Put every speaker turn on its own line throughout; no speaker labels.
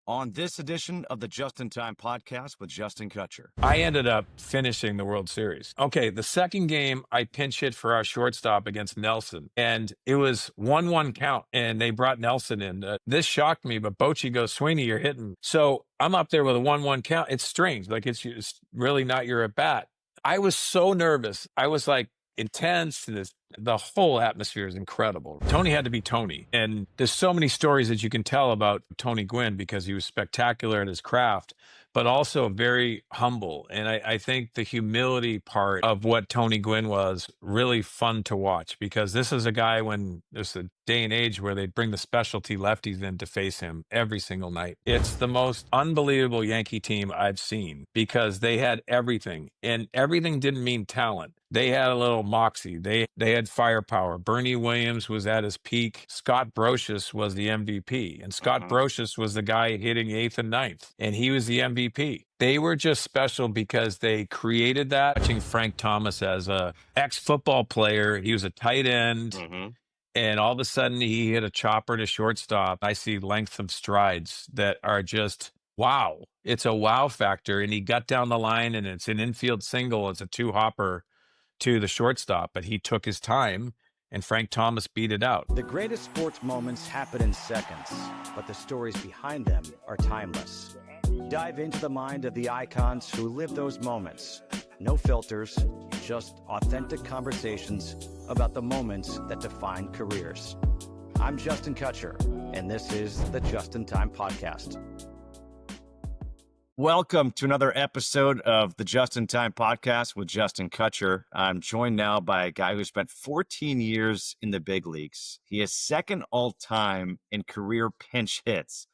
On this edition of the Just in Time podcast with Justin Kutcher.
I ended up finishing the World Series. Okay, the second game, I pinch hit for our shortstop against Nelson, and it was 1-1 count, and they brought Nelson in. This shocked me, but Bochy goes, Sweeney, you're hitting. So I'm up there with a 1-1 count. It's strange. Like, it's really not your at-bat. I was so nervous. I was like, intense. The whole atmosphere is incredible. Tony had to be Tony. And there's so many stories that you can tell about Tony Gwynn because he was spectacular at his craft, but also very humble. And I think the humility part of what Tony Gwynn was really fun to watch, because this is a guy when there's a day and age where they'd bring the specialty lefties in to face him every single night. It's the most unbelievable Yankee team I've seen because they had everything, and everything didn't mean talent. They had a little moxie. They had firepower. Bernie Williams was at his peak. Scott Brocious was the MVP. And Scott Brocious was the guy hitting 8th and 9th. And he was the MVP. They were just special because they created that. Watching Frank Thomas as a ex-football player, he was a tight end. And all of a sudden he hit a chopper to shortstop. I see length of strides that are just wow. It's a wow factor. And he got down the line, and it's an infield single. It's a two-hopper to the shortstop, but he took his time, and Frank Thomas beat it out.
The greatest sports moments happen in seconds, but the stories behind them are timeless. Dive into the mind of the icons who live those moments. No filters, just authentic conversations about the moments that define careers. I'm Justin Kutcher, and this is the Just in Time podcast. Welcome to another episode of the Just in Time podcast with Justin Kutcher. I'm joined now by a guy who spent 14 years in the big leagues. He is second all-time in career pinch hits.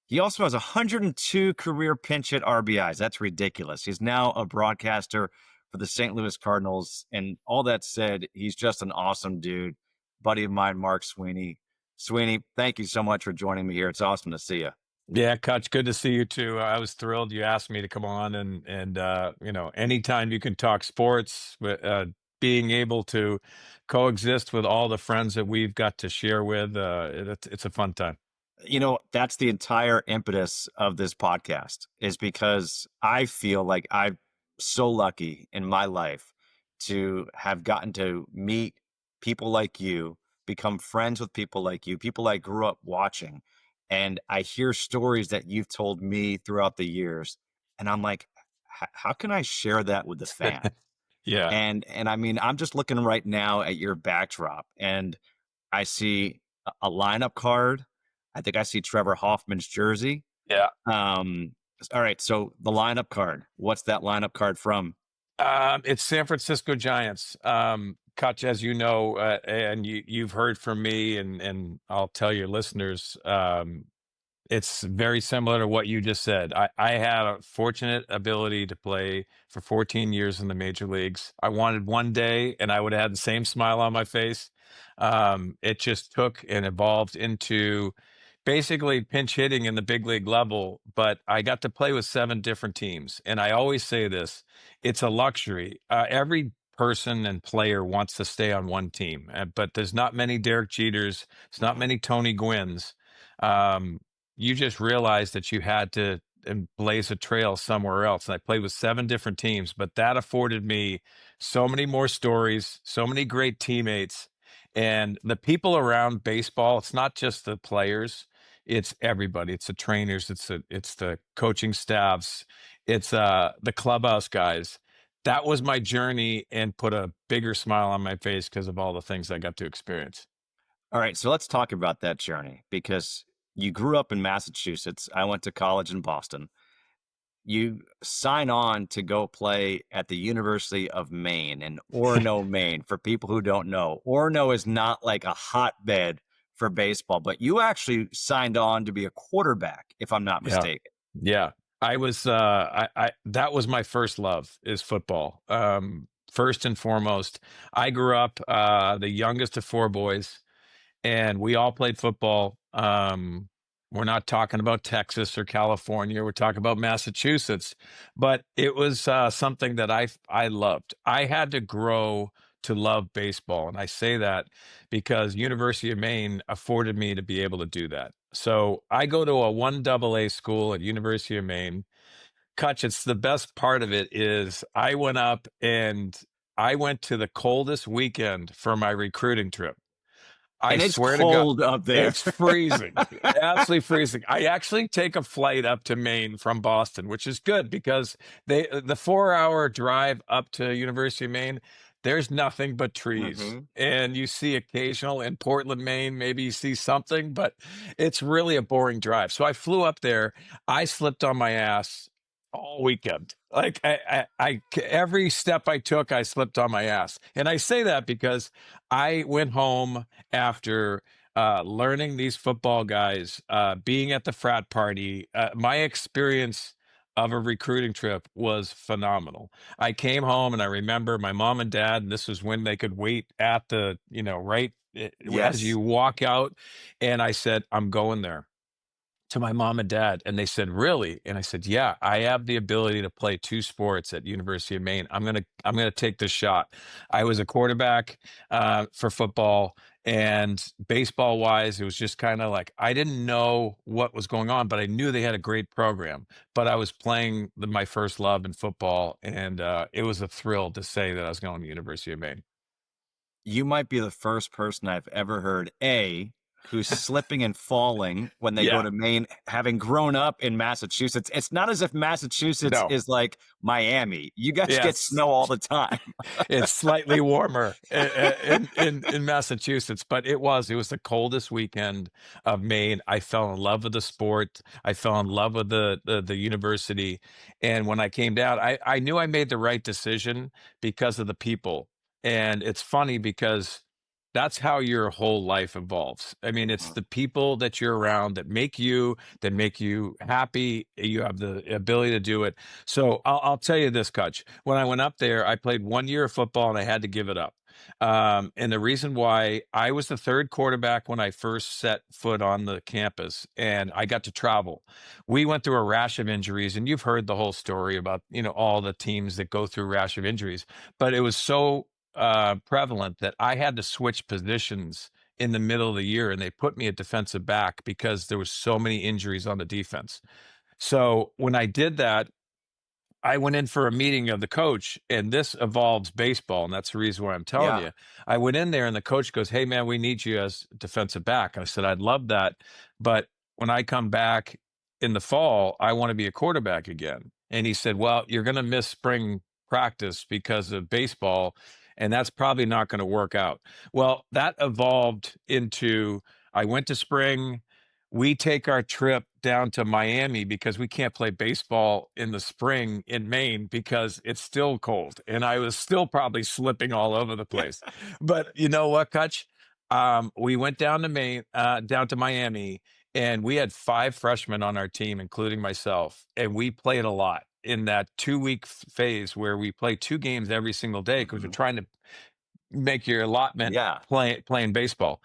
He also has 102 career pinch hit RBIs. That's ridiculous. He's now a broadcaster for the St. Louis Cardinals. And all that said, he's just an awesome dude. Buddy of mine, Mark Sweeney. Sweeney, thank you so much for joining me here. It's awesome to see you.
Yeah, Kutch, good to see you too. I was thrilled you asked me to come on, and anytime you can talk sports, being able to coexist with all the friends that we've got to share with, it's a fun time.
You know, that's the entire impetus of this podcast, is because I feel like I'm so lucky in my life to have gotten to meet people like you, become friends with people like you, people I grew up watching. And I hear stories that you've told me throughout the years, and I'm like, how can I share that with the fan?
Yeah.
And I mean, I'm just looking right now at your backdrop, and I see a lineup card. I think I see Trevor Hoffman's jersey.
Yeah.
All right. So the lineup card, what's that lineup card from?
It's San Francisco Giants. Kutch, as you know, and you've heard from me, and I'll tell your listeners, it's very similar to what you just said. I had a fortunate ability to play for 14 years in the major leagues. I wanted one day, and I would have had the same smile on my face. It just took and evolved into basically pinch hitting in the big league level, but I got to play with 7 different teams. And I always say this, it's a luxury. Every person and player wants to stay on one team, but there's not many Derek Jeters. It's not many Tony Gwynns. You just realized that you had to blaze a trail somewhere else. And I played with 7 different teams, but that afforded me so many more stories, so many great teammates, and the people around baseball. It's not just the players. It's everybody. It's the trainers. It's the coaching staffs. It's the clubhouse guys. That was my journey, and put a bigger smile on my face because of all the things I got to experience.
All right. So let's talk about that journey, because you grew up in Massachusetts. I went to college in Boston. You sign on to go play at the University of Maine in Orono, Maine. For people who don't know, Orono is not like a hotbed for baseball, but you actually signed on to be a quarterback, if I'm not mistaken.
Yeah. I was, that was my first love, is football. First and foremost, I grew up, the youngest of 4 boys, and we all played football. We're not talking about Texas or California. We're talking about Massachusetts, but it was something that I loved. I had to grow to love baseball, and I say that because University of Maine afforded me to be able to do that. So I go to a 1 AA school at University of Maine. Kutch, it's the best part of it is I went up and I went to the coldest weekend for my recruiting trip. I
And it's
swear to God,
cold up there.
it's freezing, absolutely freezing. I actually take a flight up to Maine from Boston, which is good because the 4 hour drive up to University of Maine, there's nothing but trees.
Hmm.
And you see occasional in Portland, Maine, maybe you see something, but it's really a boring drive. So I flew up there. I slipped on my ass all weekend. Like every step I took, I slipped on my ass. And I say that because I went home after learning these football guys, being at the frat party. My experience of a recruiting trip was phenomenal. I came home and I remember my mom and dad, and this was when they could wait at the, right as
Yes.
you walk out. And I said, I'm going there to my mom and dad, and they said, "Really?" And I said, "Yeah, I have the ability to play two sports at University of Maine. I'm gonna take this shot." I was a quarterback for football, and baseball wise, it was just kind of like I didn't know what was going on, but I knew they had a great program. But I was playing my first love in football, and it was a thrill to say that I was going to University of Maine.
You might be the first person I've ever heard, who's slipping and falling when they go
Yeah,
to Maine, having grown up in Massachusetts. It's not as if Massachusetts
no,
is like Miami. You guys get
yes.
snow all the time.
It's slightly warmer in Massachusetts, but it was the coldest weekend of Maine. I fell in love with the sport. I fell in love with the university, and when I came down, I knew I made the right decision because of the people. And it's funny because that's how your whole life evolves. I mean, it's
Mhm.
the people that you're around that make you happy. You have the ability to do it. So I'll tell you this, Kutch. When I went up there, I played 1 year of football and I had to give it up. And the reason why I was the third quarterback when I first set foot on the campus and I got to travel. We went through a rash of injuries, and you've heard the whole story about, all the teams that go through rash of injuries, but it was so prevalent that I had to switch positions in the middle of the year, and they put me at defensive back because there was so many injuries on the defense. So when I did that, I went in for a meeting of the coach, and this involves baseball, and that's the reason why I'm telling
Yeah.
you. I went in there, and the coach goes, "Hey, man, we need you as defensive back." And I said, "I'd love that, but when I come back in the fall, I want to be a quarterback again." And he said, "Well, you're going to miss spring practice because of baseball, and that's probably not going to work out." Well, that evolved into I went to spring. We take our trip down to Miami because we can't play baseball in the spring in Maine because it's still cold. And I was still probably slipping all over the place. But you know what, Kutch? We went down to down to Miami, and we had 5 freshmen on our team, including myself. And we played a lot in that 2 week phase where we play 2 games every single day because we're
Mhm.
trying to make your allotment
Yeah.
playing baseball.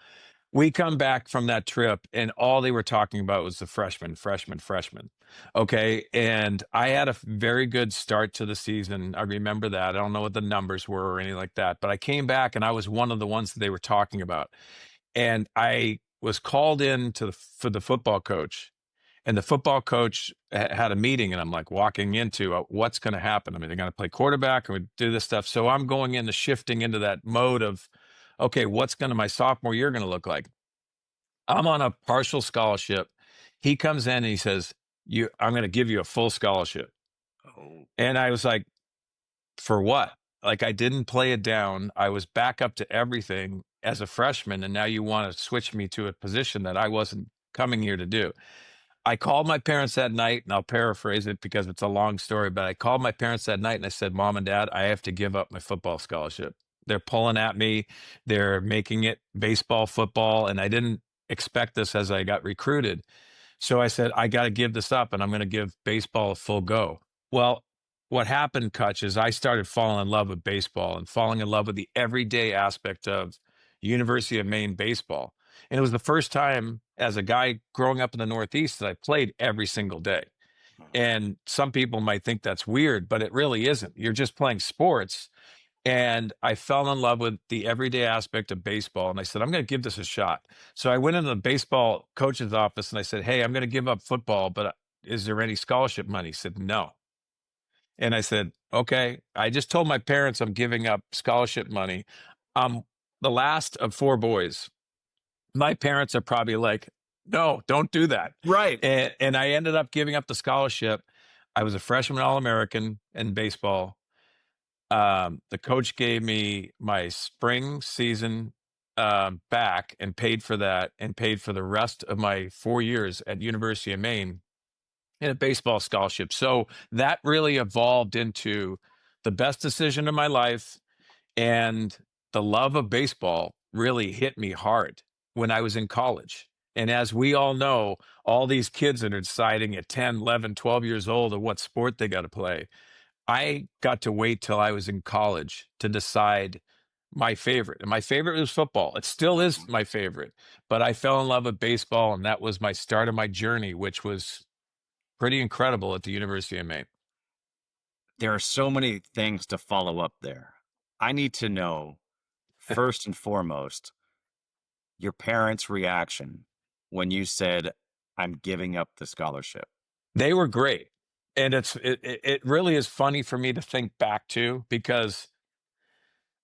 We come back from that trip, and all they were talking about was the freshman, freshman, freshman. Okay. And I had a very good start to the season. I remember that. I don't know what the numbers were or anything like that, but I came back and I was one of the ones that they were talking about. And I was called in for the football coach. And the football coach had a meeting, and I'm like walking into what's going to happen. I mean, they're going to play quarterback, or we do this stuff. So I'm going into shifting into that mode of, okay, what's going to my sophomore year going to look like? I'm on a partial scholarship. He comes in and he says, I'm going to give you a full scholarship.
Oh.
And I was like, for what? Like, I didn't play it down. I was back up to everything as a freshman. And now you want to switch me to a position that I wasn't coming here to do. I called my parents that night, and I'll paraphrase it because it's a long story, but I called my parents that night and I said, "Mom and Dad, I have to give up my football scholarship. They're pulling at me. They're making it baseball, football, and I didn't expect this as I got recruited." So I said, "I got to give this up, and I'm going to give baseball a full go." Well, what happened, Kutch, is I started falling in love with baseball and falling in love with the everyday aspect of University of Maine baseball. And it was the first time as a guy growing up in the Northeast that I played every single day.
Mhm.
And some people might think that's weird, but it really isn't. You're just playing sports. And I fell in love with the everyday aspect of baseball. And I said, I'm going to give this a shot. So I went into the baseball coach's office and I said, hey, I'm going to give up football, but is there any scholarship money? He said, no. And I said, okay. I just told my parents I'm giving up scholarship money. I'm the last of four boys. My parents are probably like, no, don't do that.
Right.
And I ended up giving up the scholarship. I was a freshman All-American in baseball. The coach gave me my spring season back and paid for that and paid for the rest of my 4 years at University of Maine in a baseball scholarship. So that really evolved into the best decision of my life, and the love of baseball really hit me hard when I was in college. And as we all know, all these kids that are deciding at 10, 11, 12 years old of what sport they got to play, I got to wait till I was in college to decide my favorite. And my favorite was football. It still is my favorite. But I fell in love with baseball, and that was my start of my journey, which was pretty incredible at the University of Maine.
There are so many things to follow up there. I need to know, first and foremost, your parents' reaction when you said, I'm giving up the scholarship.
They were great. And it really is funny for me to think back to, because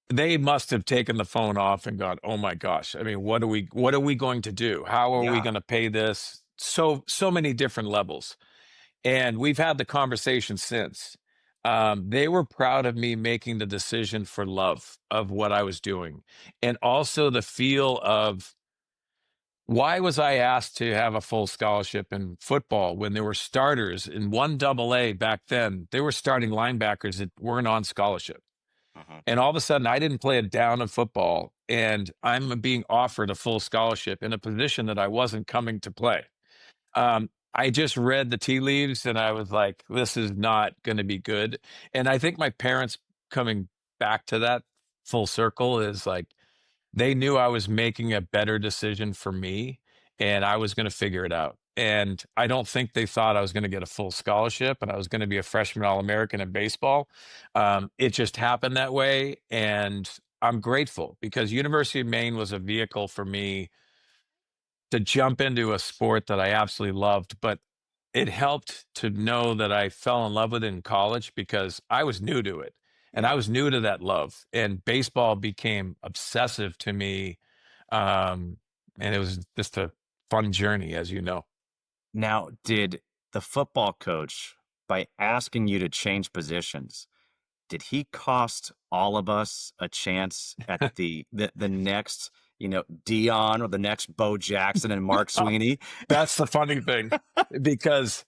they must have taken the phone off and gone, "Oh my gosh. I mean, what are we going to do? How are we
Yeah.
going to pay this?" So many different levels. And we've had the conversation since. They were proud of me making the decision for love of what I was doing. And also the feel of, why was I asked to have a full scholarship in football when there were starters in 1AA back then? They were starting linebackers that weren't on scholarship.
Uh-huh.
And all of a sudden, I didn't play a down of football, and I'm being offered a full scholarship in a position that I wasn't coming to play. I just read the tea leaves and I was like, this is not going to be good. And I think my parents, coming back to that full circle, is like, they knew I was making a better decision for me and I was going to figure it out. And I don't think they thought I was going to get a full scholarship and I was going to be a freshman All-American in baseball. It just happened that way. And I'm grateful, because University of Maine was a vehicle for me to jump into a sport that I absolutely loved. But it helped to know that I fell in love with it in college, because I was new to it and I
Yeah.
was new to that love. And baseball became obsessive to me. Um, and it was just a fun journey, as you know.
Now, did the football coach, by asking you to change positions, did he cost all of us a chance at the next, Dion or the next Bo Jackson and Mark Sweeney?
That's the funny thing, because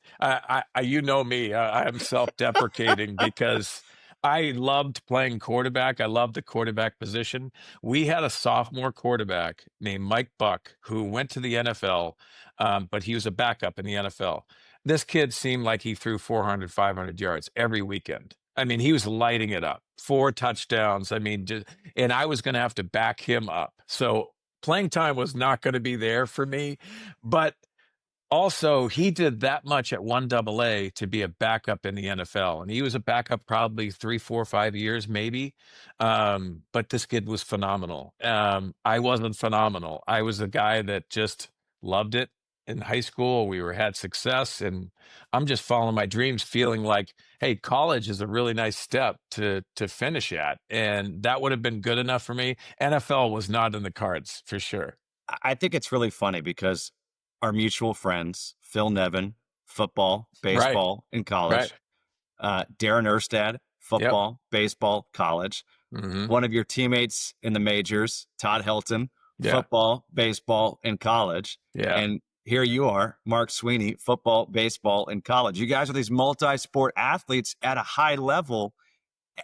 you know me, I'm self-deprecating because I loved playing quarterback. I loved the quarterback position. We had a sophomore quarterback named Mike Buck who went to the NFL, but he was a backup in the NFL. This kid seemed like he threw 400, 500 yards every weekend. I mean, he was lighting it up, 4 touchdowns. I mean, and I was going to have to back him up. So playing time was not going to be there for me. But also, he did that much at 1AA to be a backup in the NFL. And he was a backup probably 3, 4, 5 years, maybe. But this kid was phenomenal. I wasn't phenomenal. I was a guy that just loved it in high school. Had success, and I'm just following my dreams, feeling like, hey, college is a really nice step to finish at. And that would have been good enough for me. NFL was not in the cards for sure.
I think it's really funny because our mutual friends, Phil Nevin, football,
Right.
baseball in
Right.
college, Darren Erstad,
Yep.
football, baseball, college.
Hmm.
One of your teammates in the majors, Todd Helton,
Yeah.
football, baseball in college.
Yeah.
And here you are, Mark Sweeney, football, baseball in college. You guys are these multi-sport athletes at a high level.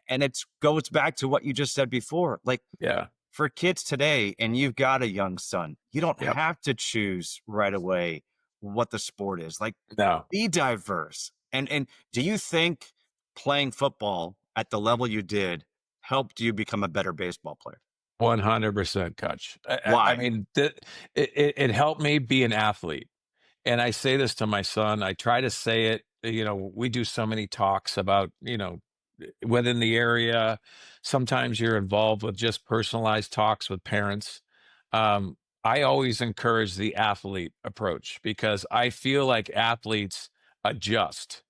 And it goes back to what you just said before. Like,
Yeah.
for kids today, and you've got a young son, you don't
Yep.
have to choose right away what the sport is. Like,
No.
be diverse. And do you think playing football at the level you did helped you become a better baseball player?
100% Kutch. I
Why?
mean, it helped me be an athlete. And I say this to my son. I try to say it, we do so many talks about, within the area. Sometimes you're involved with just personalized talks with parents. I always encourage the athlete approach because I feel like athletes adjust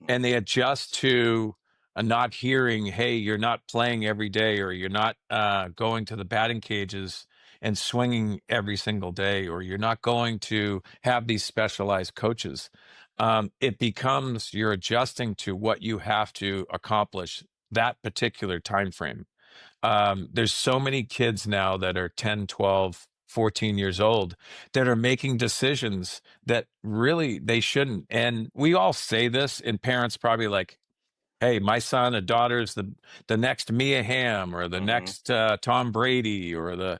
and they adjust to not hearing, hey, you're not playing every day, or you're not going to the batting cages and swinging every single day, or you're not going to have these specialized coaches. It becomes you're adjusting to what you have to accomplish that particular time frame. There's so many kids now that are 10, 12, 14 years old that are making decisions that really they shouldn't. And we all say this, and parents probably like, hey, my son or daughter's the next Mia Hamm or the
Mm-hmm.
next Tom Brady or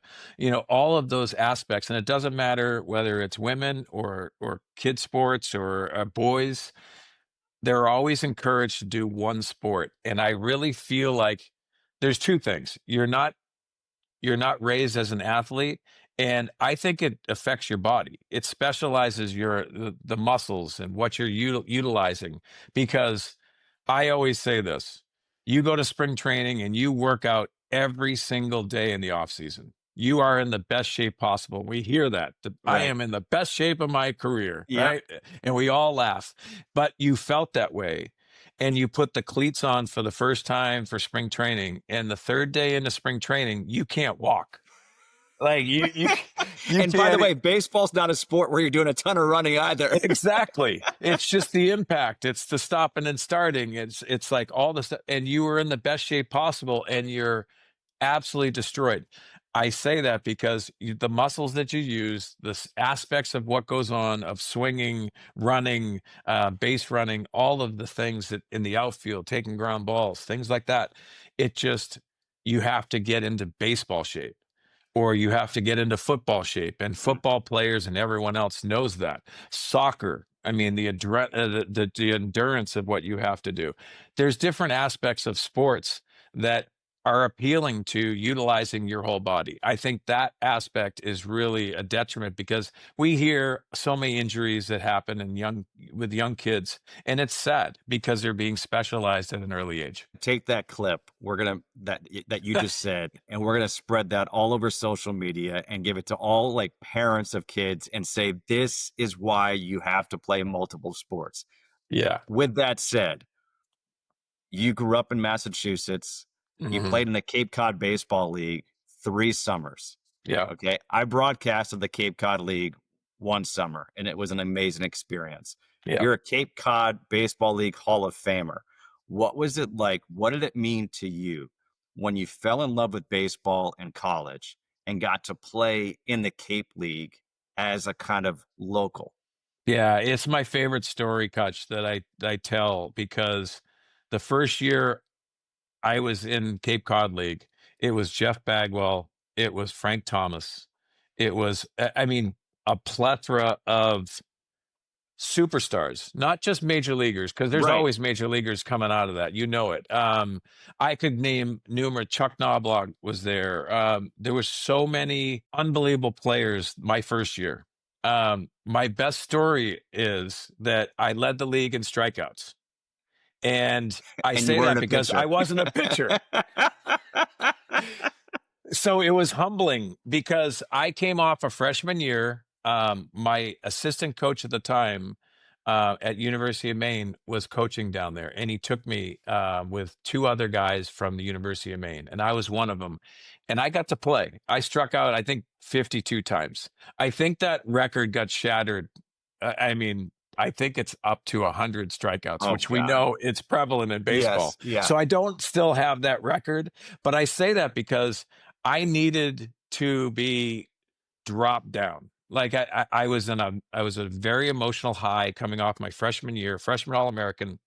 all of those aspects. And it doesn't matter whether it's women or kid sports or boys, they're always encouraged to do one sport. And I really feel like there's two things. You're not raised as an athlete, and I think it affects your body. It specializes the muscles and what you're utilizing. Because I always say this: you go to spring training and you work out every single day in the off season. You are in the best shape possible. We hear that. I
Right.
am in the best shape of my career,
Yep.
right? And we all laugh. But you felt that way, and you put the cleats on for the first time for spring training, and the third day into spring training you can't walk, like you
And by the
can't.
way, baseball's not a sport where you're doing a ton of running either.
Exactly, it's just the impact, it's the stopping and starting, it's like all the stuff, and you were in the best shape possible and you're absolutely destroyed. I say that because the muscles that you use, the aspects of what goes on of swinging, running, base running, all of the things that in the outfield, taking ground balls, things like that. It just, you have to get into baseball shape, or you have to get into football shape, and football players and everyone else knows that. Soccer, I mean, the endurance of what you have to do. There's different aspects of sports that are appealing to utilizing your whole body. I think that aspect is really a detriment because we hear so many injuries that happen with young kids, and it's sad because they're being specialized at an early age.
Take that clip that you just said, and we're gonna spread that all over social media and give it to all like parents of kids and say this is why you have to play multiple sports.
Yeah.
With that said, you grew up in Massachusetts. You
Hmm.
played in the Cape Cod Baseball League 3 summers.
Yeah.
Okay. I broadcasted the Cape Cod League one summer, and it was an amazing experience.
Yeah.
You're a Cape Cod Baseball League Hall of Famer. What was it like? What did it mean to you when you fell in love with baseball in college and got to play in the Cape League as a kind of local?
Yeah, it's my favorite story, Kutch, that I tell because the first year I was in Cape Cod League, it was Jeff Bagwell, it was Frank Thomas, it was I mean a plethora of superstars, not just major leaguers, because there's
Right.
always major leaguers coming out of that. You know it. I could name numerous. Chuck Knobloch was there. There were so many unbelievable players my first year. My best story is that I led the league in strikeouts. And I
And you
say
weren't
that
a
because I
pitcher.
wasn't a pitcher. So it was humbling because I came off a freshman year. My assistant coach at the time at University of Maine was coaching down there, and he took me with two other guys from the University of Maine, and I was one of them. And I got to play. I struck out, I think, 52 times. I think that record got shattered. I mean, I think it's up to 100 strikeouts,
Oh
which we
God.
know it's prevalent in baseball.
Yes. Yeah.
So I don't still have that record, but I say that because I needed to be dropped down. Like I was I was a very emotional high coming off my freshman year, freshman All American.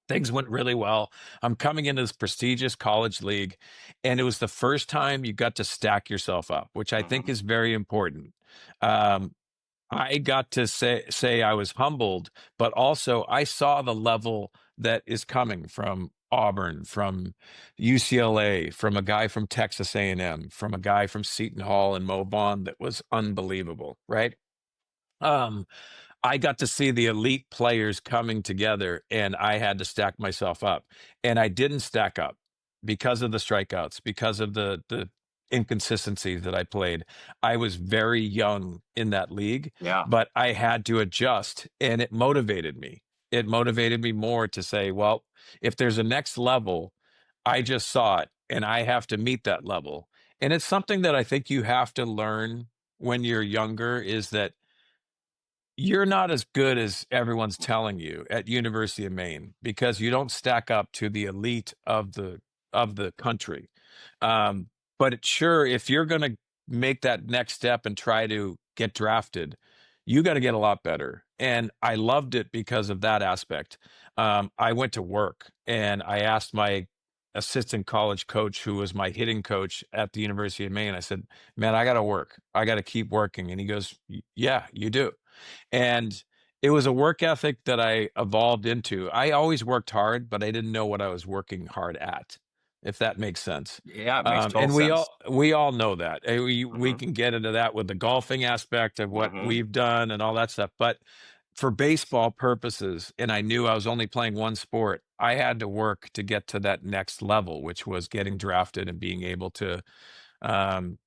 Things went really well. I'm coming into this prestigious college league, and it was the first time you got to stack yourself up, which I think
Mhm.
is very important. Um, I got to say I was humbled, but also I saw the level that is coming from Auburn, from UCLA, from a guy from Texas A&M, from a guy from Seton Hall and Mo Vaughn that was unbelievable, right? Um, I got to see the elite players coming together, and I had to stack myself up. And I didn't stack up because of the strikeouts, because of the inconsistencies that I played. I was very young in that league,
Yeah.
but I had to adjust, and it motivated me. It motivated me more to say, well, if there's a next level, I just saw it, and I have to meet that level. And it's something that I think you have to learn when you're younger, is that you're not as good as everyone's telling you at University of Maine, because you don't stack up to the elite of the country. But it's sure, if you're going to make that next step and try to get drafted, you got to get a lot better. And I loved it because of that aspect. I went to work and I asked my assistant college coach, who was my hitting coach at the University of Maine, I said, man, I got to work. I got to keep working. And he goes, yeah, you do. And it was a work ethic that I evolved into. I always worked hard, but I didn't know what I was working hard at, if that makes sense.
Yeah, it makes total
And
sense.
we all know that. We
Hmm.
can get into that with the golfing aspect of what
Hmm.
we've done and all that stuff. But for baseball purposes, and I knew I was only playing one sport, I had to work to get to that next level, which was getting drafted and being able to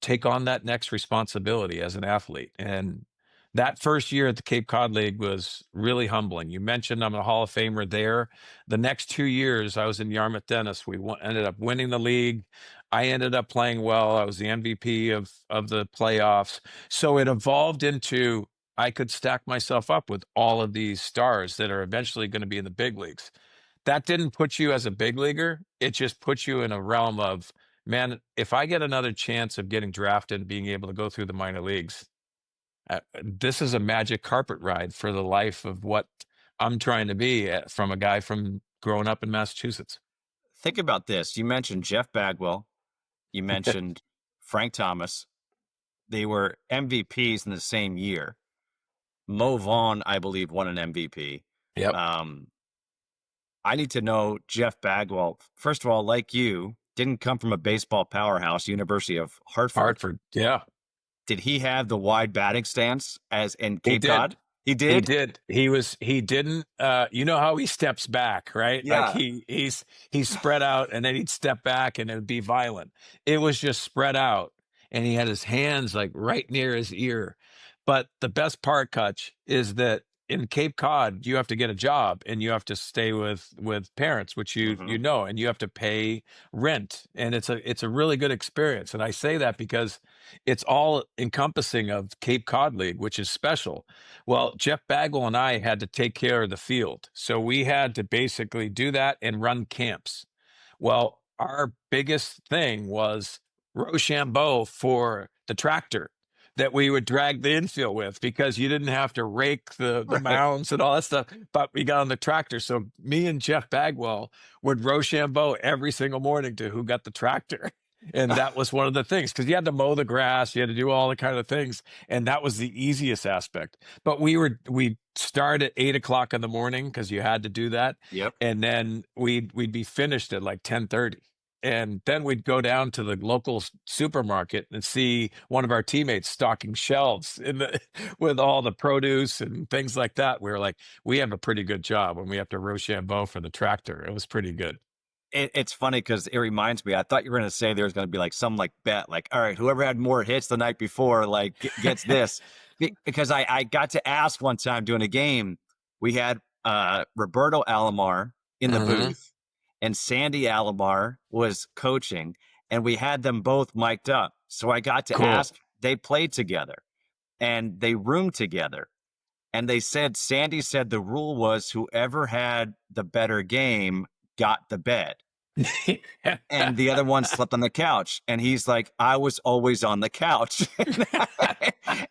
take on that next responsibility as an athlete. And that first year at the Cape Cod League was really humbling. You mentioned I'm a Hall of Famer there. The next 2 years, I was in Yarmouth Dennis. Ended up winning the league. I ended up playing well. I was the MVP of the playoffs. So it evolved into, I could stack myself up with all of these stars that are eventually going to be in the big leagues. That didn't put you as a big leaguer. It just puts you in a realm of, man, if I get another chance of getting drafted and being able to go through the minor leagues, this is a magic carpet ride for the life of what I'm trying to be, from a guy from growing up in Massachusetts.
Think about this. You mentioned Jeff Bagwell. You mentioned Frank Thomas. They were MVPs in the same year. Mo Vaughn, I believe, won an MVP.
Yep.
Um, I need to know Jeff Bagwell. First of all, like you, didn't come from a baseball powerhouse, University of Hartford.
Hartford. Yeah.
Did he have the wide batting stance as in
He
Cape
did.
Cod? He
He
did?
did. He didn't, you know how he steps back, right? Like
Yeah.
he's spread out, and then he'd step back and it would be violent. It was just spread out, and he had his hands like right near his ear. But the best part, Kutch, is that in Cape Cod, you have to get a job and you have to stay with parents, which
Hmm.
you know, and you have to pay rent. And it's a really good experience. And I say that because it's all encompassing of Cape Cod League, which is special. Well, Jeff Bagwell and I had to take care of the field. So we had to basically do that and run camps. Well, our biggest thing was Rochambeau for the tractor that we would drag the infield with, because you didn't have to rake the
Right.
mounds and all that stuff, but we got on the tractor. So me and Jeff Bagwell would Rochambeau every single morning to who got the tractor. And that was one of the things, because you had to mow the grass, you had to do all the kind of things. And that was the easiest aspect. But we start at 8 o'clock in the morning because you had to do that.
Yep.
And then we'd be finished at like 10:30. And then we'd go down to the local supermarket and see one of our teammates stocking shelves with all the produce and things like that. We were like, we have a pretty good job when we have to Rochambeau for the tractor. It was pretty good.
It's funny because it reminds me. I thought you were going to say there's going to be like some like bet, like, all right, whoever had more hits the night before, like gets this. Because I got to ask one time doing a game, we had Roberto Alomar in the
Hmm.
booth, and Sandy Alomar was coaching, and we had them both mic'd up. So I got to
Cool.
ask. They played together and they roomed together. And they said, Sandy said the rule was whoever had the better game got the bed, and the other one slept on the couch. And he's like, I was always on the couch.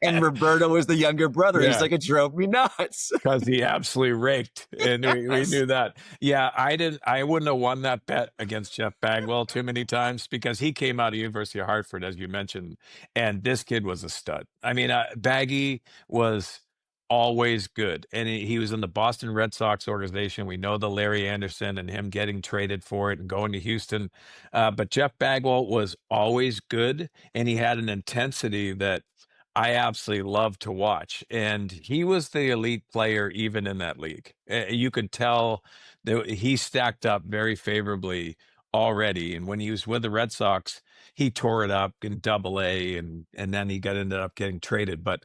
And Roberto was the younger brother. He's
Yeah.
like, it drove me nuts.
Because he absolutely raked, and we
Yes.
knew that. Yeah, I wouldn't have won that bet against Jeff Bagwell too many times, because he came out of University of Hartford, as you mentioned, and this kid was a stud. I mean, Baggy was always good, and he was in the Boston Red Sox organization. We know the Larry Anderson and him getting traded for it and going to Houston, but Jeff Bagwell was always good, and he had an intensity that I absolutely love to watch. And he was the elite player even in that league. You could tell that he stacked up very favorably already. And when he was with the Red Sox, he tore it up in double A and then he ended up getting traded. But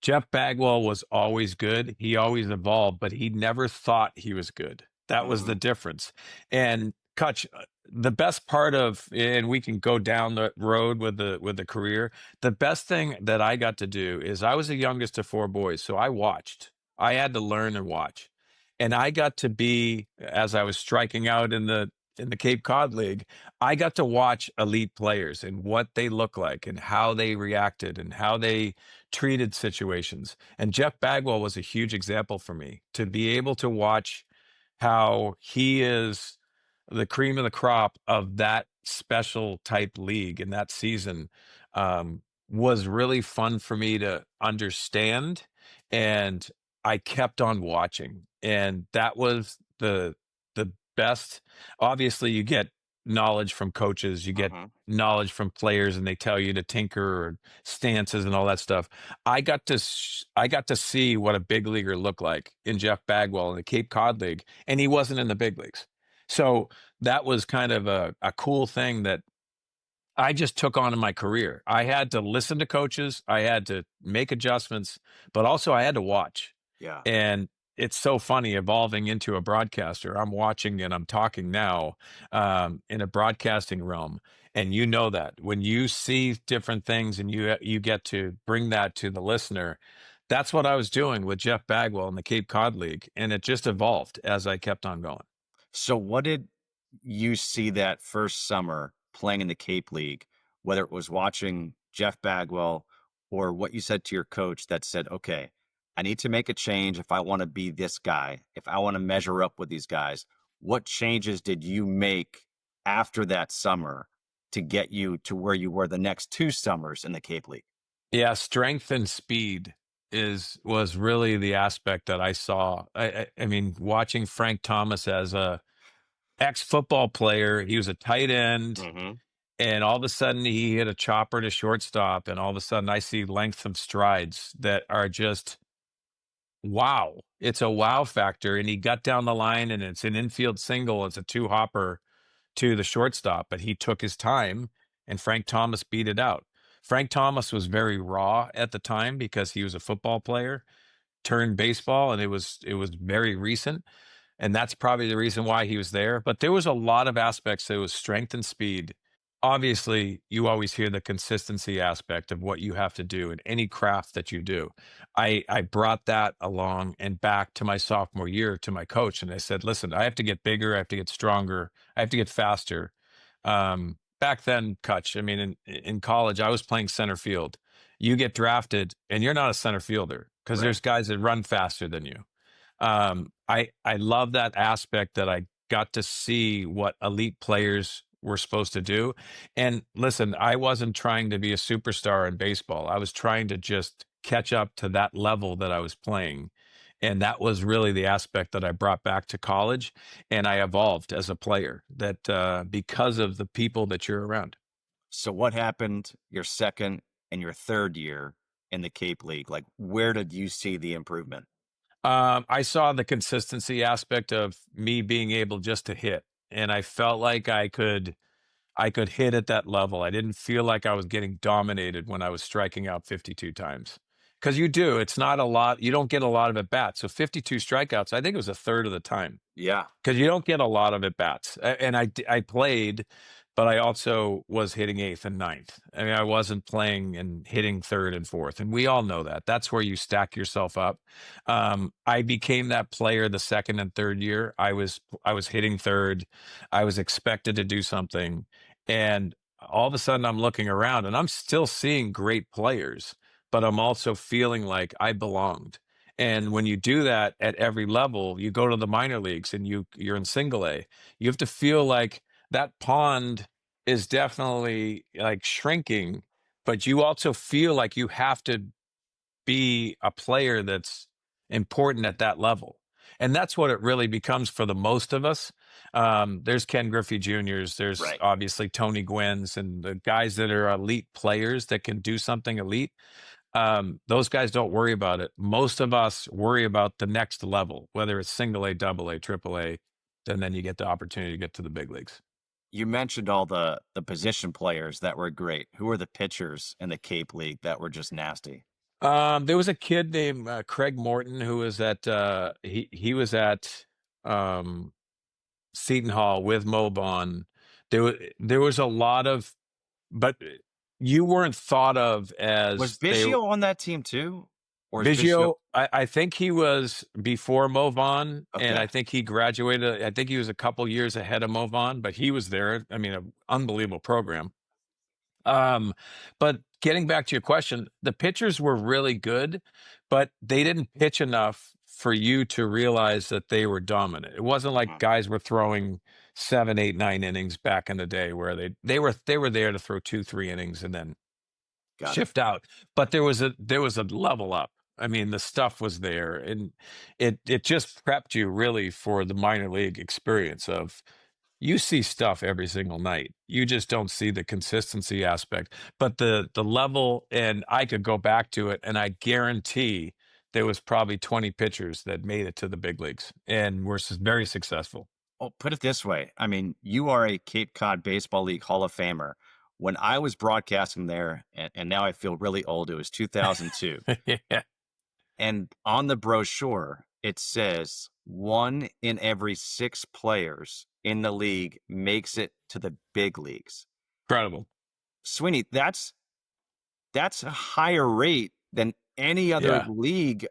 Jeff Bagwell was always good. He always evolved, but he never thought he was good. That was
Mm-hmm.
the difference. And Kutch, the best part of, and we can go down the road with the career, the best thing that I got to do is I was the youngest of four boys, so I watched. I had to learn and watch. And I got to be, as I was striking out in the Cape Cod League, I got to watch elite players and what they look like and how they reacted and how they treated situations. And Jeff Bagwell was a huge example for me to be able to watch how he is the cream of the crop of that special type league in that season. Was really fun for me to understand, and I kept on watching, and that was the best. Obviously, you get knowledge from coaches, you get
Mm-hmm.
knowledge from players, and they tell you to tinker or stances and all that stuff. I got to see what a big leaguer looked like in Jeff Bagwell in the Cape Cod League, and he wasn't in the big leagues. So that was kind of a cool thing that I just took on in my career. I had to listen to coaches, I had to make adjustments, but also I had to watch.
Yeah.
And it's so funny evolving into a broadcaster. I'm watching and I'm talking now in a broadcasting realm. And you know that when you see different things and you get to bring that to the listener, that's what I was doing with Jeff Bagwell in the Cape Cod League. And it just evolved as I kept on going.
So what did you see that first summer playing in the Cape League, whether it was watching Jeff Bagwell or what you said to your coach that said, okay, I need to make a change if I want to be this guy, if I want to measure up with these guys? What changes did you make after that summer to get you to where you were the next two summers in the Cape League?
Yeah, strength and speed was really the aspect that I saw. I mean, watching Frank Thomas as a ex-football player, he was a tight end,
Mm-hmm.
and all of a sudden he hit a chopper to shortstop, and all of a sudden I see length of strides that are just wow. It's a wow factor, and he got down the line, and it's an infield single. It's a two hopper to the shortstop, but he took his time and Frank Thomas beat it out. Frank Thomas was very raw at the time because he was a football player turned baseball and it was very recent, and that's probably the reason why he was there. But there was a lot of aspects. There was strength and speed. Obviously, you always hear the consistency aspect of what you have to do in any craft that you do. I brought that along and back to my sophomore year to my coach, and I said, "Listen, I have to get bigger. I have to get stronger. I have to get faster." Back then, Kutch, I mean, in college, I was playing center field. You get drafted, and you're not a center fielder because
Right.
there's guys that run faster than you. I love that aspect that I got to see what elite players were supposed to do. And listen, I wasn't trying to be a superstar in baseball. I was trying to just catch up to that level that I was playing. And that was really the aspect that I brought back to college. And I evolved as a player that because of the people that you're around.
So what happened your second and your third year in the Cape League? Like, where did you see the improvement?
I saw the consistency aspect of me being able just to hit. And I felt like I could hit at that level. I didn't feel like I was getting dominated when I was striking out 52 times. Because you do, it's not a lot. You don't get a lot of at bats. So 52 strikeouts, I think it was a third of the time
Yeah.
because you don't get a lot of at bats. And I played, but I also was hitting eighth and ninth. I mean, I wasn't playing and hitting third and fourth, and we all know that. That's where you stack yourself up. I became that player the second and third year. I was hitting third. I was expected to do something, and all of a sudden I'm looking around and I'm still seeing great players, but I'm also feeling like I belonged. And when you do that at every level, you go to the minor leagues and you're in single A. You have to feel like that pond is definitely like shrinking, but you also feel like you have to be a player that's important at that level. And that's what it really becomes for the most of us. There's Ken Griffey Juniors, there's
Right.
obviously Tony Gwynn's, and the guys that are elite players that can do something elite. Those guys don't worry about it. Most of us worry about the next level, whether it's single A, double A, triple A, and then you get the opportunity to get to the big leagues.
You mentioned all the position players that were great. Who are the pitchers in the Cape League that were just nasty?
There was a kid named Craig Morton who was at he was at um, Seton Hall with Mo Vaughn. There was a lot of, but you weren't thought of
Was
as they.
Biggio on that team too? Or is Biggio
Biggio, I think he was before Mo Vaughn, and
okay?
I think he graduated. I think he was a couple years ahead of Mo Vaughn, but he was there. I mean, an unbelievable program. Um, but getting back to your question, the pitchers were really good, but they didn't pitch enough for you to realize that they were dominant. It wasn't like
Mhm.
guys were throwing 7, 8, 9 innings back in the day where they were there to throw 2, 3 innings and then
Got it.
shift out. But there was a level up. I mean, the stuff was there, and it just prepped you really for the minor league experience of you see stuff every single night. You just don't see the consistency aspect. But the level, and I could go back to it, and I guarantee there was probably 20 pitchers that made it to the big leagues and were very successful.
Well, put it this way. I mean, you are a Cape Cod Baseball League Hall of Famer. When I was broadcasting there, and now I feel really old, it was 2002.
Yeah,
And on the brochure, it says 1 in every 6 players in the league makes it to the big leagues.
incredible.
Sweeney, that's a higher rate than any other
Yeah,
league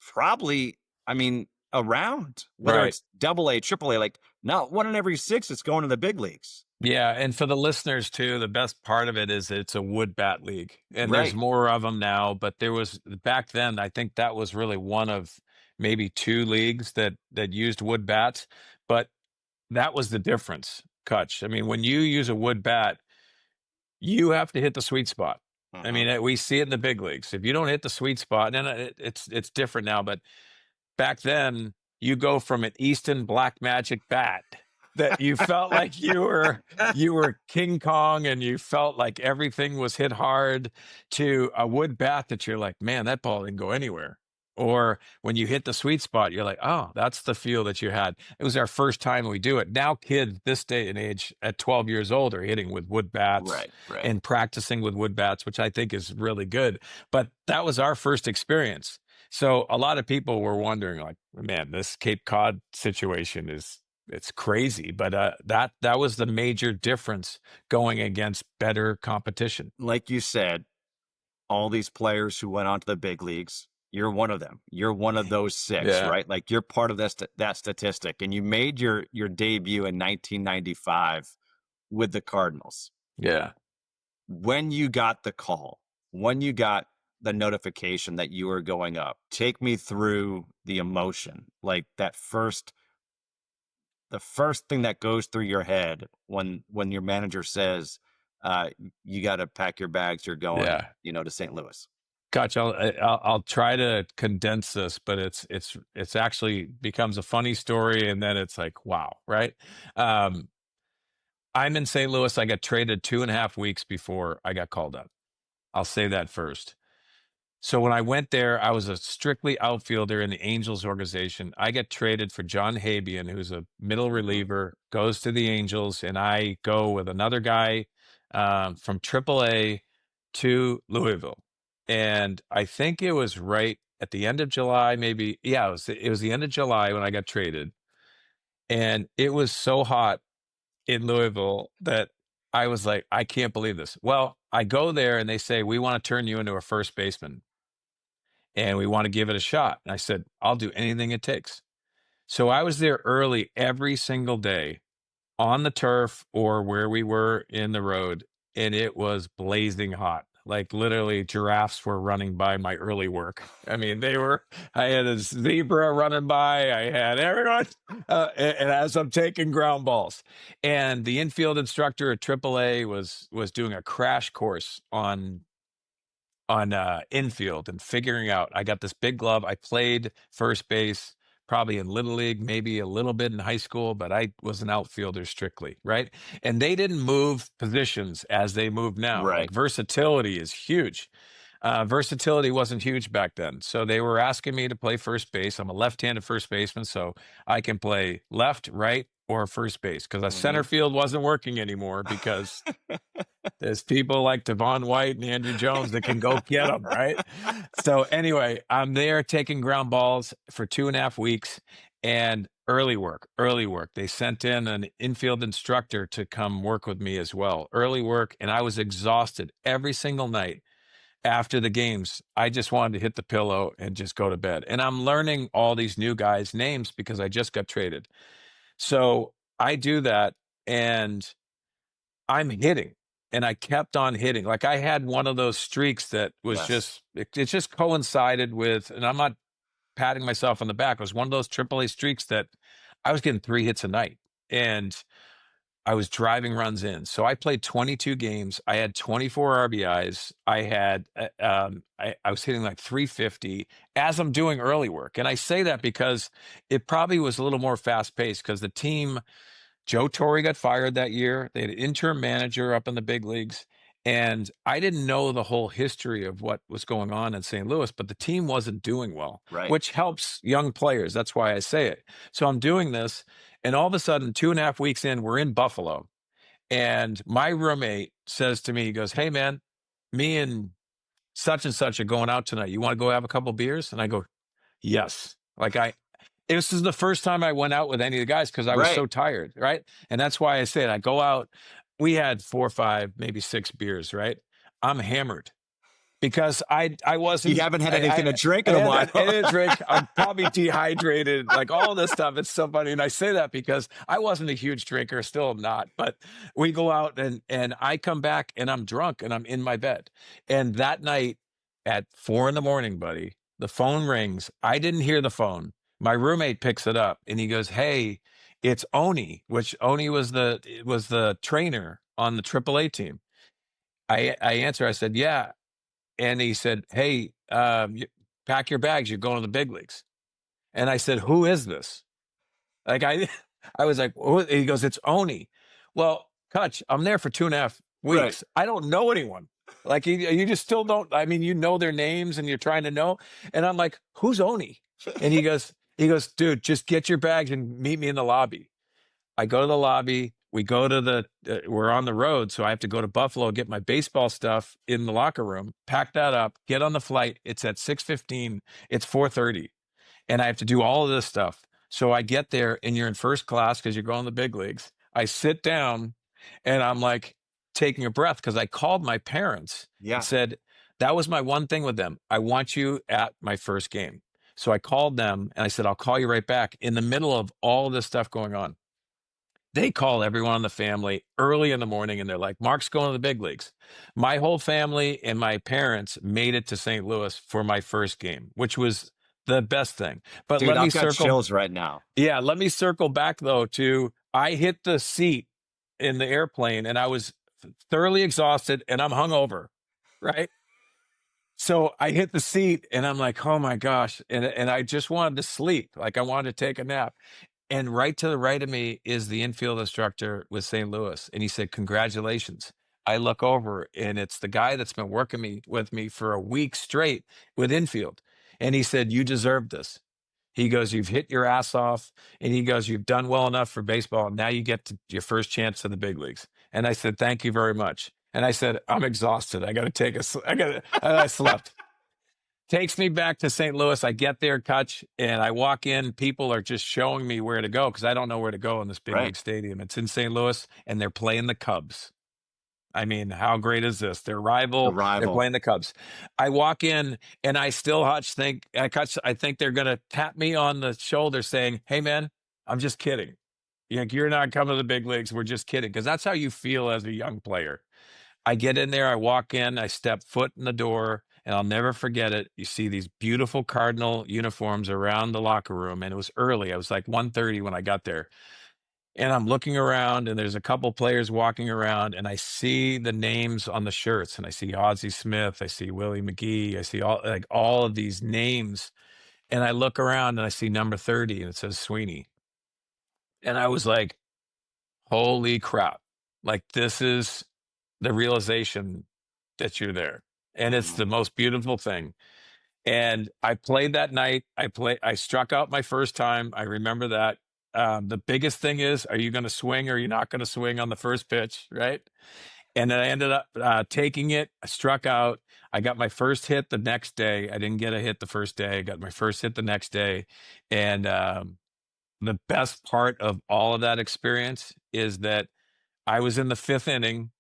probably, I mean, around, whether
right.
it's double A, triple A, like not 1 in every 6 is going to the big leagues.
Yeah, and for the listeners too, the best part of it is it's a wood bat league, and there's
Right.
more of them now. But there was back then, I think that was really one of maybe two leagues that used wood bats. But that was the difference, Kutch. I mean, when you use a wood bat, you have to hit the sweet spot. I
Mhm.
mean, we see it in the big leagues. If you don't hit the sweet spot, and it's different now, but back then you go from an Easton Black Magic bat that you felt like you were King Kong and you felt like everything was hit hard to a wood bat that you're like, man, that ball didn't go anywhere. Or when you hit the sweet spot, you're like, oh, that's the feel that you had. It was our first time we do it. Now kids this day and age at 12 years old are hitting with wood bats
Right, right.
and practicing with wood bats, which I think is really good. But that was our first experience. So a lot of people were wondering, like, man, this Cape Cod situation it's crazy. But that was the major difference going against better competition.
Like you said, all these players who went on to the big leagues, you're one of them. You're one of those 6,
Yeah,
right? Like you're part of that statistic, and you made your debut in 1995 with the Cardinals.
yeah,
When you got the call, when you got the notification that you were going up, take me through the emotion, like the first thing that goes through your head when your manager says, "You got to pack your bags. You're going,
yeah.
to St. Louis."
Gotcha. I'll try to condense this, but it's actually becomes a funny story, and then it's like, wow, right? Um, I'm in St. Louis. I got traded 2.5 weeks before I got called up. I'll say that first. So when I went there, I was a strictly outfielder in the Angels organization. I get traded for John Habian, who's a middle
Mhm.
reliever, goes to the Angels, and I go with another guy from AAA to Louisville. And I think it was right at the end of July, maybe. Yeah, it was the end of July when I got traded, and it was so hot in Louisville that I was like, I can't believe this. Well, I go there and they say, we want to turn you into a first baseman and we want to give it a shot. And I said, I'll do anything it takes. So I was there early every single day on the turf or where we were in the road, and it was blazing hot. Like literally, giraffes were running by my early work. I mean, I had a zebra running by, I had everyone, and as I'm taking ground balls. And the infield instructor at AAA was doing a crash course on infield and figuring out. I got this big glove. I played first base probably in little league, maybe a little bit in high school, but I was an outfielder strictly, right? And they didn't move positions as they move now. Like
Right.
versatility is huge. Versatility wasn't huge back then. So they were asking me to play first base. I'm a left-handed first baseman, so I can play left, right, or first base because a center field wasn't working anymore because there's people like Devon White and Andrew Jones that can go get them, right? So anyway, I'm there taking ground balls for 2.5 weeks and early work, early work. They sent in an infield instructor to come work with me as well. Early work, and I was exhausted every single night after the games. I just wanted to hit the pillow and just go to bed. And I'm learning all these new guys' names because I just got traded. So I do that and I'm hitting. And I kept on hitting. Like I had one of those streaks that was
Yes.
it just coincided with, and I'm not patting myself on the back. It was one of those AAA streaks that I was getting 3 hits a night. And I was driving runs in. So I played 22 games. I had 24 RBIs. I was hitting like 350 as I'm doing early work. And I say that because it probably was a little more fast paced because the team, Joe Torre got fired that year. They had an interim manager up in the big leagues. And I didn't know the whole history of what was going on in St. Louis, but the team wasn't doing well,
Right.
which helps young players. That's why I say it. So I'm doing this. And all of a sudden, 2.5 weeks in, we're in Buffalo. And my roommate says to me, he goes, "Hey, man, me and such are going out tonight. You want to go have a couple beers?" And I go, "Yes." This is the first time I went out with any of the guys because I was
Right.
so tired, right? And that's why I said I go out. We had 4, 5, maybe 6 beers, right? I'm hammered because I
You
wasn't
haven't had anything to drink
I
in a
had
while.
I didn't drink. I'm probably dehydrated, like all this stuff. It's so funny. And I say that because I wasn't a huge drinker, still am not. But we go out and I come back and I'm drunk and I'm in my bed. And that night at 4 a.m, buddy, the phone rings. I didn't hear the phone. My roommate picks it up and he goes, "Hey, it's Oni," which Oni was the trainer on the AAA team. I answer, I said, "Yeah." And he said, "Hey, pack your bags. You're going to the big leagues." And I said, "Who is this?" Like I, I was like, "Who?" He goes, "It's Oni." Well, Kutch, I'm there for 2.5
Right.
weeks. I don't know anyone. Like you just still don't. I mean, you know their names and you're trying to know. And I'm like, "Who's Oni?" And he goes, "Dude, just get your bags and meet me in the lobby." I go to the lobby. We go to we're on the road. So I have to go to Buffalo, get my baseball stuff in the locker room, pack that up, get on the flight. It's at 6:15. It's 4:30. And I have to do all of this stuff. So I get there and you're in first class because you're going to the big leagues. I sit down and I'm like taking a breath because I called my parents and
Yeah.
said, that was my one thing with them. I want you at my first game. So I called them and I said, I'll call you right back in the middle of all of this stuff going on. They call everyone in the family early in the morning and they're like, "Mark's going to the big leagues." My whole family and my parents made it to St. Louis for my first game, which was the best thing. But
Dude, I've got chills right now.
let me circle back though to I hit the seat in the airplane and I was thoroughly exhausted and I'm hungover, right? So I hit the seat and I'm like, "Oh my gosh." And I just wanted to sleep. Like I wanted to take a nap. And right to the right of me is the infield instructor with St. Louis. And he said, "Congratulations." I look over and it's the guy that's been working with me for a week straight with infield. And he said, "You deserve this." He goes, "You've hit your ass off." And he goes, "You've done well enough for baseball. Now you get to your first chance to the big leagues." And I said, "Thank you very much." And I said, "I'm exhausted. I got to take I slept." Takes me back to St. Louis. I get there, Kutch, and I walk in. People are just showing me where to go because I don't know where to go in this big
Right.
league stadium. It's in St. Louis, and they're playing the Cubs. I mean, how great is this? Their
The
rival. They're
rival.
playing the Cubs. I walk in, and I still Kutch, I think they're going to tap me on the shoulder, saying, "Hey, man, I'm just kidding. You're not coming to the big leagues. We're just kidding," because that's how you feel as a young player. I get in there, I walk in, I step foot in the door, and I'll never forget it. You see these beautiful Cardinal uniforms around the locker room, and it was early. I was like 1:30 when I got there. And I'm looking around, and there's a couple players walking around, and I see the names on the shirts, and I see Ozzie Smith, I see Willie McGee, I see all of these names, and I look around and I see number 30, and it says Sweeney. And I was like, "Holy crap. Like this is the realization that you're there." and it's
Mhm.
the most beautiful thing. And I played that night. I struck out my first time. I remember that. The biggest thing is, are you going to swing or are you not going to swing on the first pitch? Right. And then I ended up taking it. I struck out. I got my first hit the next day. I didn't get a hit the first day. I got my first hit the next day. And the best part of all of that experience is that I was in the fifth inning.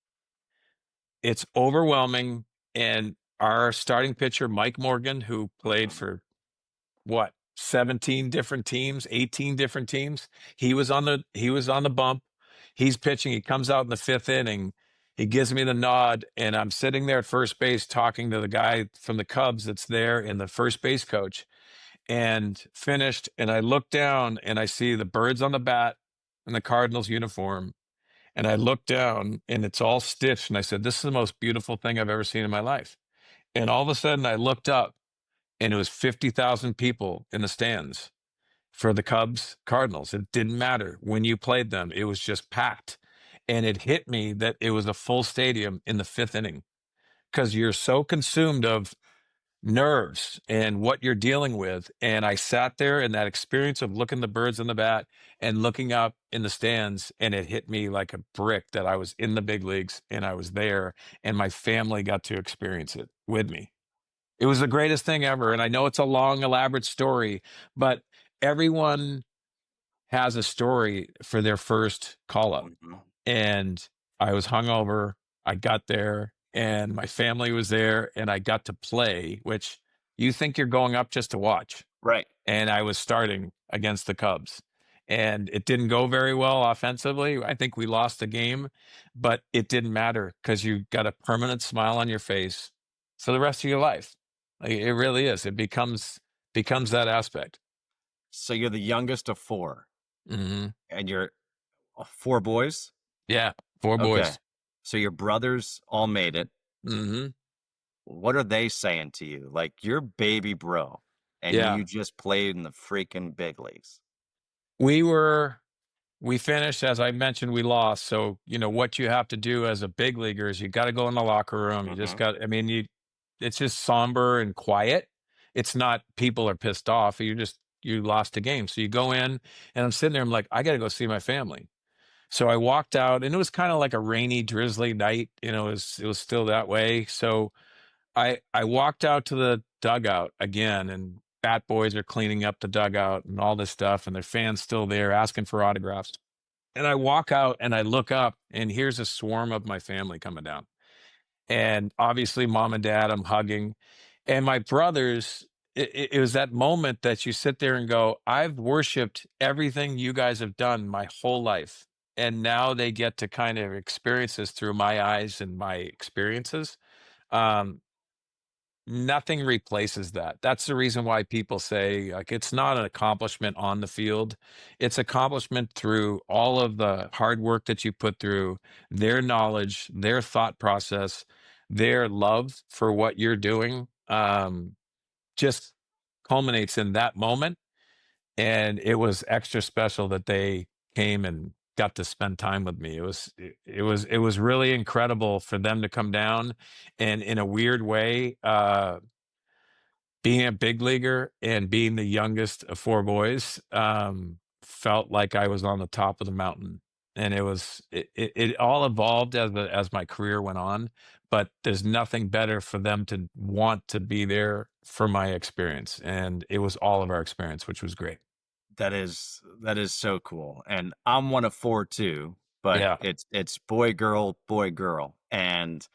It's overwhelming. And our starting pitcher, Mike Morgan, who played
Mhm.
for what, 17 different teams, 18 different teams. He was on the bump. He's pitching. He comes out in the fifth inning. He gives me the nod, and I'm sitting there at first base talking to the guy from the Cubs that's there and the first base coach, and finished. And I look down and I see the birds on the bat and the Cardinals uniform. And I look down and it's all stitched. And I said, "This is the most beautiful thing I've ever seen in my life." And all of a sudden I looked up and it was 50,000 people in the stands for the Cubs Cardinals. It didn't matter when you played them, it was just packed. And it hit me that it was a full stadium in the fifth inning because you're so consumed of nerves and what you're dealing with. And I sat there in that experience of looking the birds in the bat and looking up in the stands, and it hit me like a brick that I was in the big leagues and I was there, and my family got to experience it with me. It was the greatest thing ever. And I know it's a long, elaborate story, but everyone has a story for their first call up.
Mhm.
And I was hungover. I got there and my family was there and I got to play, which you think you're going up just to watch.
Right.
And I was starting against the Cubs. And it didn't go very well offensively. I think we lost the game, but it didn't matter because you got a permanent smile on your face for the rest of your life. Like, it really is. It becomes that aspect.
So you're the youngest of four,
Hmm.
and you're four boys?
Yeah, four
Okay.
boys.
So your brothers all made it.
Hmm.
What are they saying to you? Like, you're baby bro, and
Yeah,
you just played in the freaking big leagues.
we were we finished, as I mentioned, we lost. So, what you have to do as a big leaguer is you got to go in the locker room. You just
Mhm.
got, I mean, it's just somber and quiet. It's not people are pissed off. You lost a game. So you go in and I'm sitting there. I'm like, I got to go see my family. So I walked out and it was kind of like a rainy, drizzly night. It was still that way. So I walked out to the dugout again, and Bat Boys are cleaning up the dugout and all this stuff, and their fans still there asking for autographs. And I walk out and I look up, and here's a swarm of my family coming down. And obviously, mom and dad, I'm hugging. And my brothers, it was that moment that you sit there and go, I've worshiped everything you guys have done my whole life. And now they get to kind of experience this through my eyes and my experiences. Um, Nothing replaces that. That's the reason why people say, like, it's not an accomplishment on the field. It's accomplishment through all of the hard work that you put through, their knowledge, their thought process, their love for what you're doing, just culminates in that moment. And it was extra special that they came and got to spend time with me. It was really incredible for them to come down, and in a weird way, being a big leaguer and being the youngest of four boys, felt like I was on the top of the mountain. And it all evolved as my career went on, but there's nothing better for them to want to be there for my experience. And it was all of our experience, which was great.
That is so cool, and I'm one of 4 too, but
Yeah.
it's boy, girl, and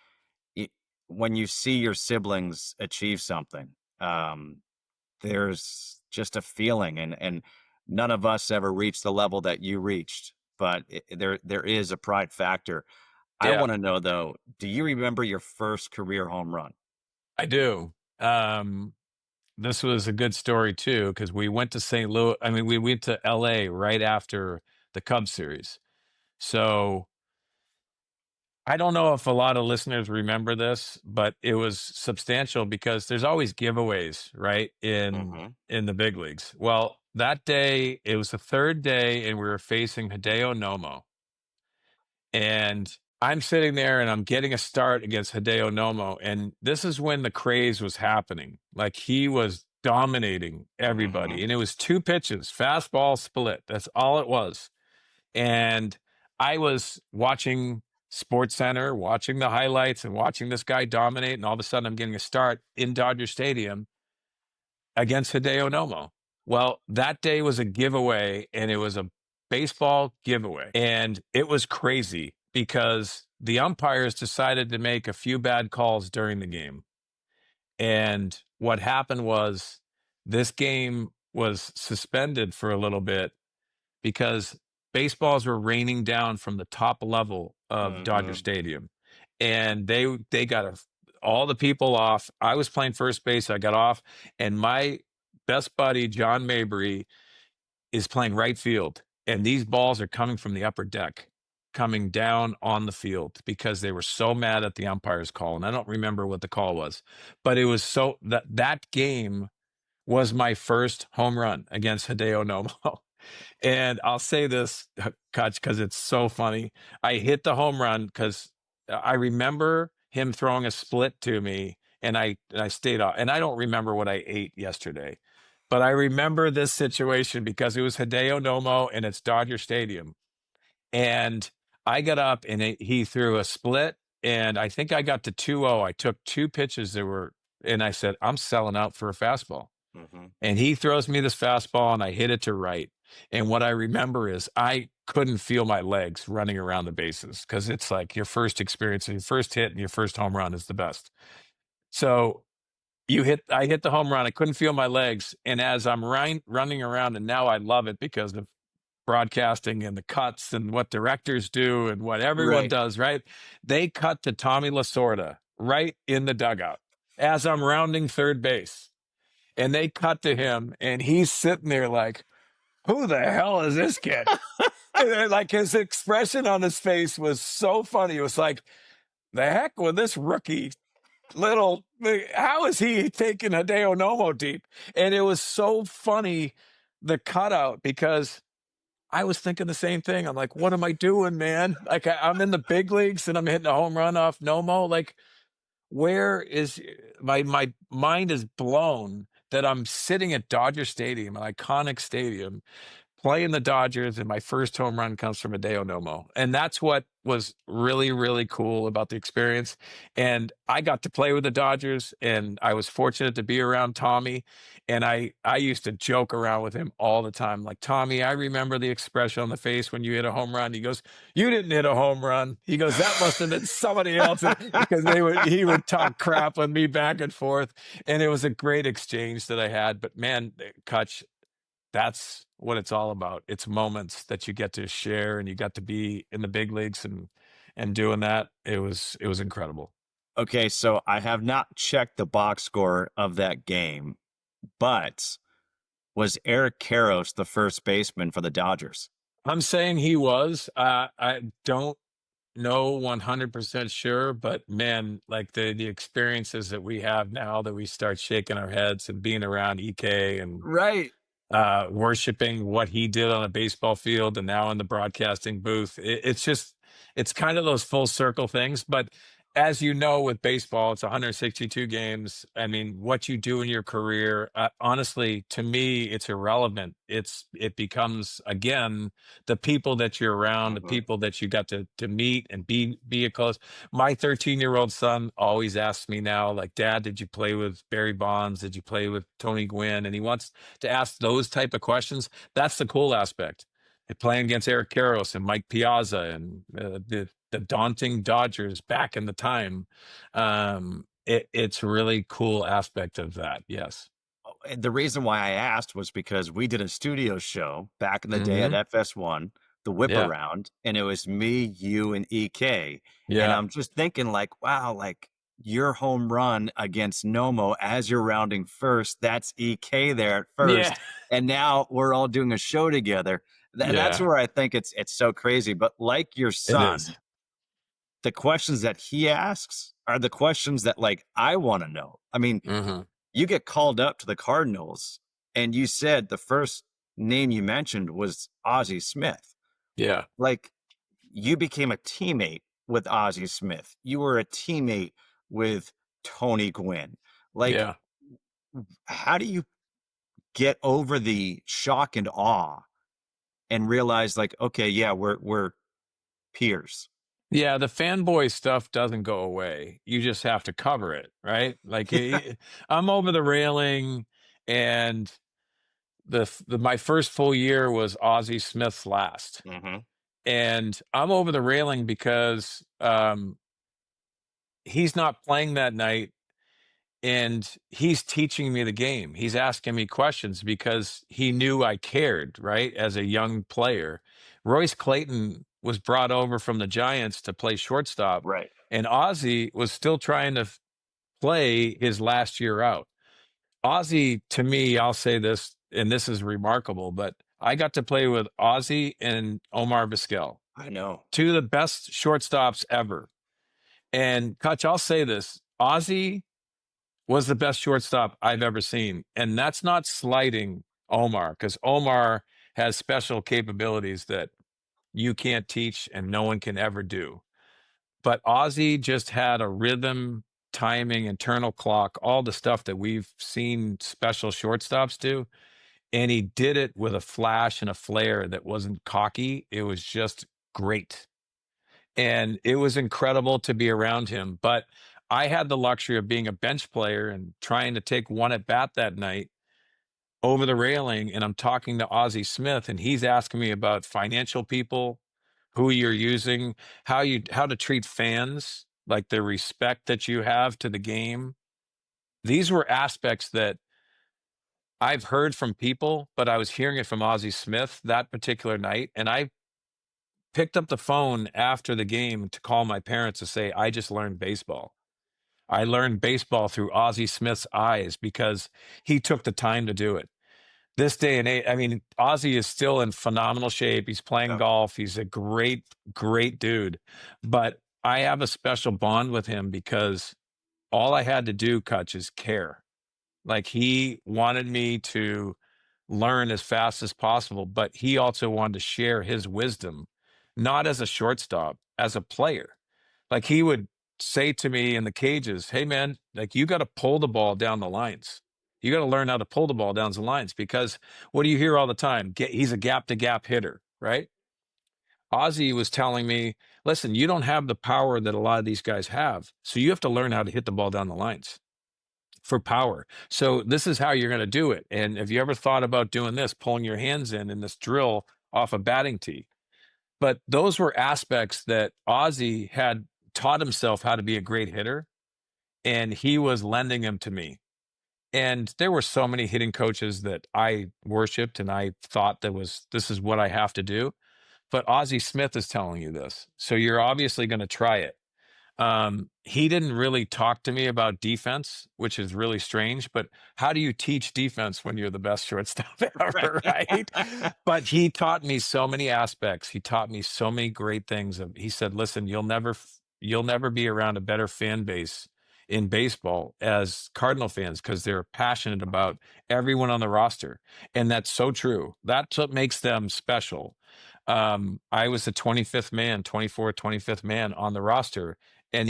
it when you see your siblings achieve something, there's just a feeling, and none of us ever reached the level that you reached, but there is a pride factor. I
Yeah,
wanna know, though, do you remember your first career home run?
I do. This was a good story too, because we went to St. Louis. I mean, we went to LA right after the Cubs series. So I don't know if a lot of listeners remember this, but it was substantial because there's always giveaways, right?
Mhm.
In the big leagues. Well, that day, it was the third day, and we were facing Hideo Nomo. And I'm sitting there and I'm getting a start against Hideo Nomo, and this is when the craze was happening. Like he was dominating everybody, and it was 2 pitches, fastball split. That's all it was. And I was watching Sports Center, watching the highlights and watching this guy dominate, and all of a sudden I'm getting a start in Dodger Stadium against Hideo Nomo. Well, that day was a giveaway, and it was a baseball giveaway. And it was crazy because the umpires decided to make a few bad calls during the game. And what happened was this game was suspended for a little bit because baseballs were raining down from the top level of Dodger
Mm-hmm.
Stadium. And they got all the people off. I was playing first base. I got off, and my best buddy John Mabry is playing right field, and these balls are coming from the upper deck, coming down on the field because they were so mad at the umpire's call. And I don't remember what the call was, but it was so that game was my first home run against Hideo Nomo. And I'll say this, Kutch, because it's so funny. I hit the home run because I remember him throwing a split to me, and I stayed off. And I don't remember what I ate yesterday, but I remember this situation because it was Hideo Nomo and it's Dodger Stadium. And I got up and he threw a split, and I think I got to 2-0. I took 2 pitches and I said, I'm selling out for a fastball.
Mm-hmm.
And he throws me this fastball, and I hit it to right. And what I remember is I couldn't feel my legs running around the bases because it's like your first experience, and your first hit and your first home run is the best. So I hit the home run. I couldn't feel my legs. And as I'm running around, and now I love it because of broadcasting and the cuts and what directors do and what everyone
Right.
does, right? They cut to Tommy Lasorda right in the dugout as I'm rounding third base. And they cut to him, and he's sitting there like, who the hell is this kid? And like his expression on his face was so funny. It was like, the heck with this rookie how is he taking Hideo Nomo deep? And it was so funny, the cutout, because I was thinking the same thing. I'm like, what am I doing, man? Like I'm in the big leagues and I'm hitting a home run off Nomo. Like, where is my mind is blown that I'm sitting at Dodger Stadium, an iconic stadium, playing the Dodgers, and my first home run comes from Hideo Nomo. And that's what was really, really cool about the experience. And I got to play with the Dodgers, and I was fortunate to be around Tommy. And I used to joke around with him all the time. Like, Tommy, I remember the expression on the face when you hit a home run. He goes, you didn't hit a home run. He goes, that must have been somebody else, because he would talk crap with me back and forth. And it was a great exchange that I had. But man, Kutch, that's what it's all about. It's moments that you get to share, and you got to be in the big leagues and doing that. It was incredible.
Okay, so I have not checked the box score of that game, but was Eric Karros the first baseman for the Dodgers?
I'm saying he was. I don't know 100% sure, but man, like the experiences that we have now, that we start shaking our heads and being around EK and
Right.
worshiping what he did on a baseball field and now in the broadcasting booth. It's kind of those full circle things. But as you know, with baseball, it's 162 games. I mean, what you do in your career, honestly, to me, it's irrelevant. It becomes, again, the people that you're around, the
Mm-hmm.
people that you got to meet and be a close. My 13-year-old son always asks me now, like, Dad, did you play with Barry Bonds? Did you play with Tony Gwynn? And he wants to ask those type of questions. That's the cool aspect. Playing against Eric Karros and Mike Piazza and the daunting Dodgers back in the time. It's really cool aspect of that. Yes.
And the reason why I asked was because we did a studio show back in the day at
Hmm.
FS1, the whip
Yeah.
around, and it was me, you, and EK. And
Yeah.
I'm just thinking, like, wow, like your home run against Nomo as you're rounding first, that's EK there at
Yeah.
first. And now we're all doing a show together. And that's
Yeah.
where I think it's so crazy. But like your
It is.
son, the questions that he asks are the questions that, like, I want to know. I mean,
Hmm.
you get called up to the Cardinals, and you said the first name you mentioned was Ozzie Smith.
Yeah.
Like, you became a teammate with Ozzie Smith. You were a teammate with Tony Gwynn. Like,
Yeah.
how do you get over the shock and awe and realize, like, okay, yeah, we're peers?
Yeah, the fanboy stuff doesn't go away. You just have to cover it, right? Like I'm over the railing, and my first full year was Ozzie Smith's last,
Hmm.
and I'm over the railing because he's not playing that night, and he's teaching me the game. He's asking me questions because he knew I cared, right? As a young player. Royce Clayton was brought over from the Giants to play shortstop,
Right.
and Ozzie was still trying to play his last year out. Ozzie, to me, I'll say this, and this is remarkable, but I got to play with Ozzie and Omar Vizquel,
I know.
two of the best shortstops ever. And Kutch, I'll say this: Ozzie was the best shortstop I've ever seen. And that's not slighting Omar, because Omar has special capabilities that you can't teach and no one can ever do. But Ozzie just had a rhythm, timing, internal clock, all the stuff that we've seen special shortstops do. And he did it with a flash and a flair that wasn't cocky. It was just great. And it was incredible to be around him. But I had the luxury of being a bench player and trying to take one at bat that night over the railing. And I'm talking to Ozzie Smith, and he's asking me about financial people, who you're using, how to treat fans, like the respect that you have to the game. These were aspects that I've heard from people, but I was hearing it from Ozzie Smith that particular night. And I picked up the phone after the game to call my parents to say, I just learned baseball. I learned baseball through Ozzie Smith's eyes because he took the time to do it. This day and age, I mean, Ozzie is still in phenomenal shape. He's playing
Yeah.
golf. He's a great, great dude. But I have a special bond with him because all I had to do, Kutch, is care. Like, he wanted me to learn as fast as possible, but he also wanted to share his wisdom, not as a shortstop, as a player. Like, he would say to me in the cages, hey man, like, you got to pull the ball down the lines. You got to learn how to pull the ball down the lines, because what do you hear all the time? He's a gap to gap hitter, right? Ozzie was telling me, listen, you don't have the power that a lot of these guys have. So you have to learn how to hit the ball down the lines for power. So this is how you're going to do it. And have you ever thought about doing this, pulling your hands in this drill off a batting tee? But those were aspects that Ozzie had taught himself how to be a great hitter, and he was lending them to me. And there were so many hitting coaches that I worshiped, and I thought this is what I have to do. But Ozzie Smith is telling you this, so you're obviously going to try it. He didn't really talk to me about defense, which is really strange, but how do you teach defense when you're the best shortstop ever, right? But he taught me so many aspects. He taught me so many great things. He said, listen, you'll never be around a better fan base in baseball as Cardinal fans, because they're passionate about everyone on the roster. And that's so true. That's what makes them special. I was the 25th man, 25th man on the roster, and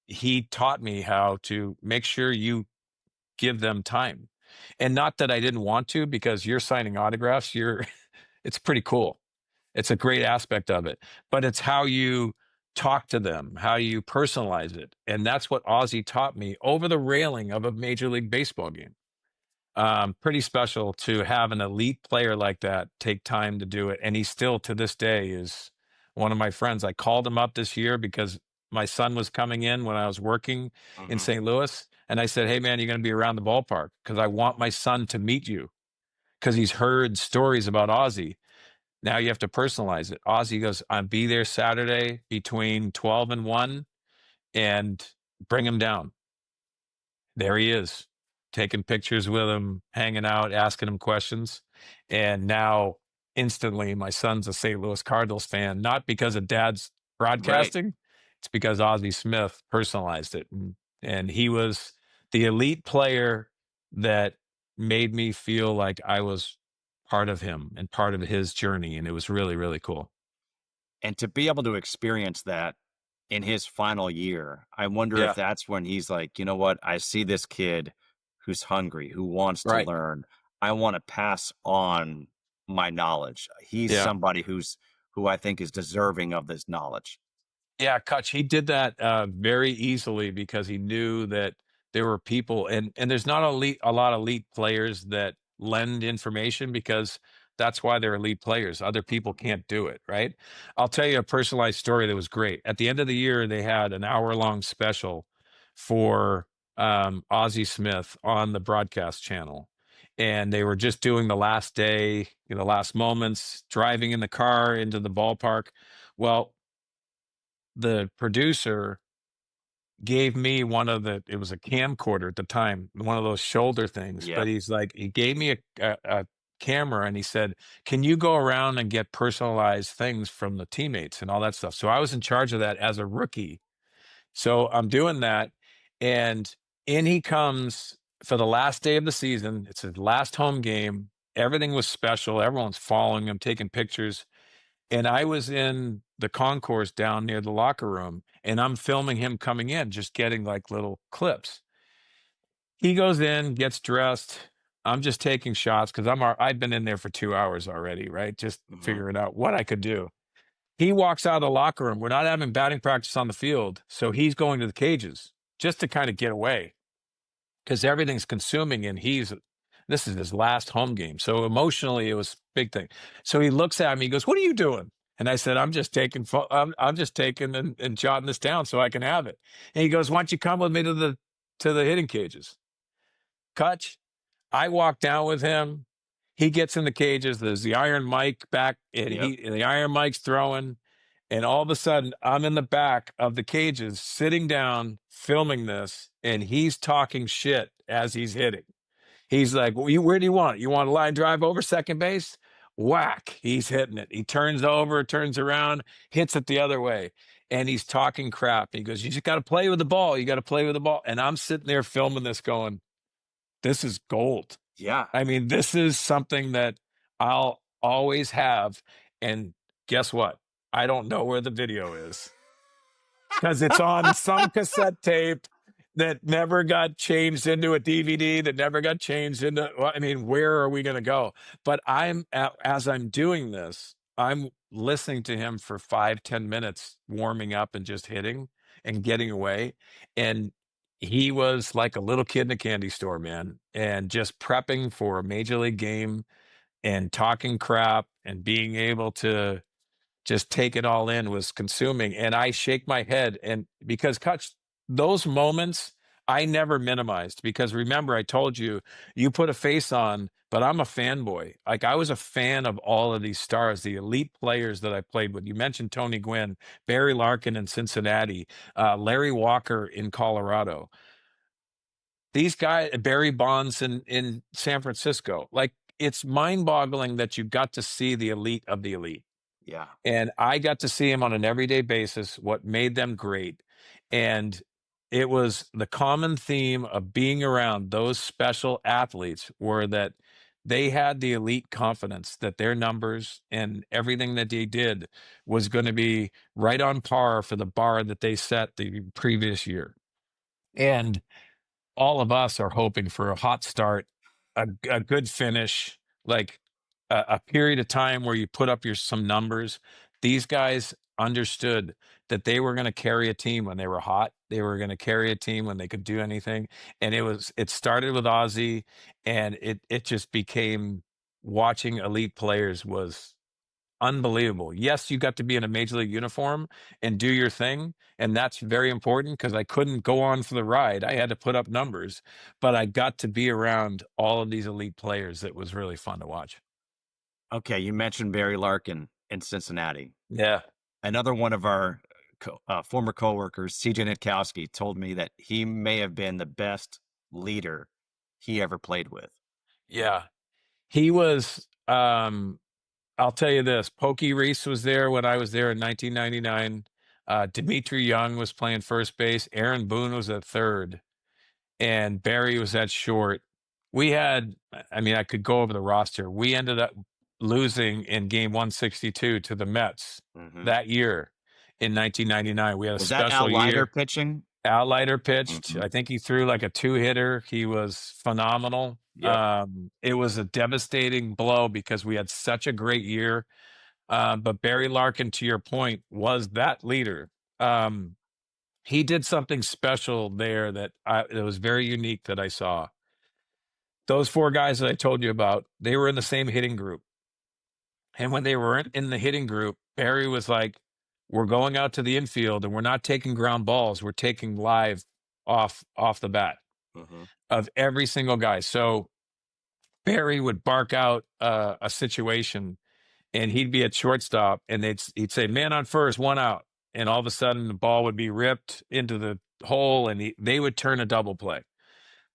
he taught me how to make sure you give them time. And not that I didn't want to, because you're signing autographs, it's pretty cool. It's a great aspect of it, but it's how you talk to them, how you personalize it. And that's what Ozzie taught me over the railing of a Major League Baseball game. Pretty special to have an elite player like that take time to do it. And he still, to this day, is one of my friends. I called him up this year because my son was coming in when I was working in
Hmm.
St. Louis. And I said, hey, man, you're going to be around the ballpark because I want my son to meet you, because he's heard stories about Ozzie. Now you have to personalize it. Ozzie goes, I'll be there Saturday between 12 and 1, and bring him down. There he is, taking pictures with him, hanging out, asking him questions. And now instantly my son's a St. Louis Cardinals fan, not because of dad's
Right.
broadcasting. It's because Ozzie Smith personalized it. And he was the elite player that made me feel like I was part of him and part of his journey. And it was really, really cool.
And to be able to experience that in his final year. I wonder if
Yeah.
that's when he's like, you know what? I see this kid who's hungry, who wants to
Right.
learn. I want to pass on my knowledge. He's
Yeah.
somebody who I think is deserving of this knowledge.
Yeah, Kutch, he did that very easily because he knew that there were people, and there's not a lot of elite players that lend information because that's why they're elite players. Other people can't do it, right? I'll tell you a personalized story that was great. At the end of the year, they had an hour-long special for Ozzie Smith on the broadcast channel. And they were just doing the last day, the last moments, driving in the car into the ballpark. Well, the producer gave me it was a camcorder at the time, one of those shoulder things, but
Yep.
he's like, he gave me a camera and he said, can you go around and get personalized things from the teammates and all that stuff? So I was in charge of that as a rookie. So I'm doing that. And in he comes for the last day of the season. It's his last home game. Everything was special. Everyone's following him, taking pictures. And I was in the concourse down near the locker room, and I'm filming him coming in, just getting like little clips. He goes in, gets dressed. I'm just taking shots because I've been in there for 2 hours already, right? Just
Mhm.
figuring out what I could do. He walks out of the locker room. We're not having batting practice on the field, so he's going to the cages just to kind of get away because everything's consuming, and this is his last home game. So emotionally, it was a big thing. So he looks at me, he goes, "What are you doing?" And I said, "I'm just taking, I'm just taking and jotting this down so I can have it." And he goes, "Why don't you come with me to the hitting cages?" Kutch, I walk down with him. He gets in the cages. There's the iron mic back, and
Yep.
the iron mic's throwing. And all of a sudden, I'm in the back of the cages, sitting down, filming this, and he's talking shit as he's hitting. He's like, well, where do you want it? You want a line drive over second base? Whack. He's hitting it. He turns over, turns around, hits it the other way. And he's talking crap. He goes, you just got to play with the ball. You got to play with the ball. And I'm sitting there filming this going, this is gold.
Yeah.
I mean, this is something that I'll always have. And guess what? I don't know where the video is because it's on some cassette tape that never got changed into a DVD, that never got changed into. Well, I mean, where are we going to go? But as I'm doing this, I'm listening to him for 5-10 minutes, warming up and just hitting and getting away. And he was like a little kid in a candy store, man, and just prepping for a major league game and talking crap and being able to just take it all in was consuming. And I shake my head. And because Kutch, those moments I never minimized because remember, I told you, you put a face on, but I'm a fanboy. Like I was a fan of all of these stars, the elite players that I played with. You mentioned Tony Gwynn, Barry Larkin in Cincinnati, Larry Walker in Colorado. These guys, Barry Bonds in San Francisco. Like it's mind boggling that you got to see the elite of the elite.
Yeah.
And I got to see him on an everyday basis, what made them great. And it was the common theme of being around those special athletes were that they had the elite confidence that their numbers and everything that they did was going to be right on par for the bar that they set the previous year. And all of us are hoping for a hot start, a good finish, like a period of time where you put up some numbers. These guys understood that they were going to carry a team when they were hot. They were going to carry a team when they could do anything. And it started with Ozzy and it just became watching elite players was unbelievable. Yes, you got to be in a major league uniform and do your thing, and that's very important because I couldn't go on for the ride. I had to put up numbers, but I got to be around all of these elite players. That was really fun to watch.
Okay. You mentioned Barry Larkin in Cincinnati.
Yeah,
Another one of our former coworkers, CJ Nitkowski, told me that he may have been the best leader he ever played with.
yeah. He was I'll tell you this, Pokey Reese was there when I was there in 1999. Dimitri Young was playing first base. Aaron Boone was at third. And Barry was at short. We had, I mean, I could go over the roster. We ended up losing in game 162 to the Mets
Hmm.
that year. in 1999. We had a
Was that Al
special
Leiter
year.
pitching?
Al Leiter pitched.
Mhm.
I think he threw like a 2-hitter. He was phenomenal.
Yep.
It was a devastating blow because we had such a great year. But Barry Larkin, to your point, was that leader. Um, he did something special there that was very unique that I saw. Those 4 guys that I told you about, they were in the same hitting group. And when they were in the hitting group, Barry was like, we're going out to the infield and we're not taking ground balls. We're taking live off the bat
Mhm.
of every single guy. So Barry would bark out a situation and he'd be at shortstop and he'd say, man on first, 1 out. And all of a sudden the ball would be ripped into the hole and they would turn a double play,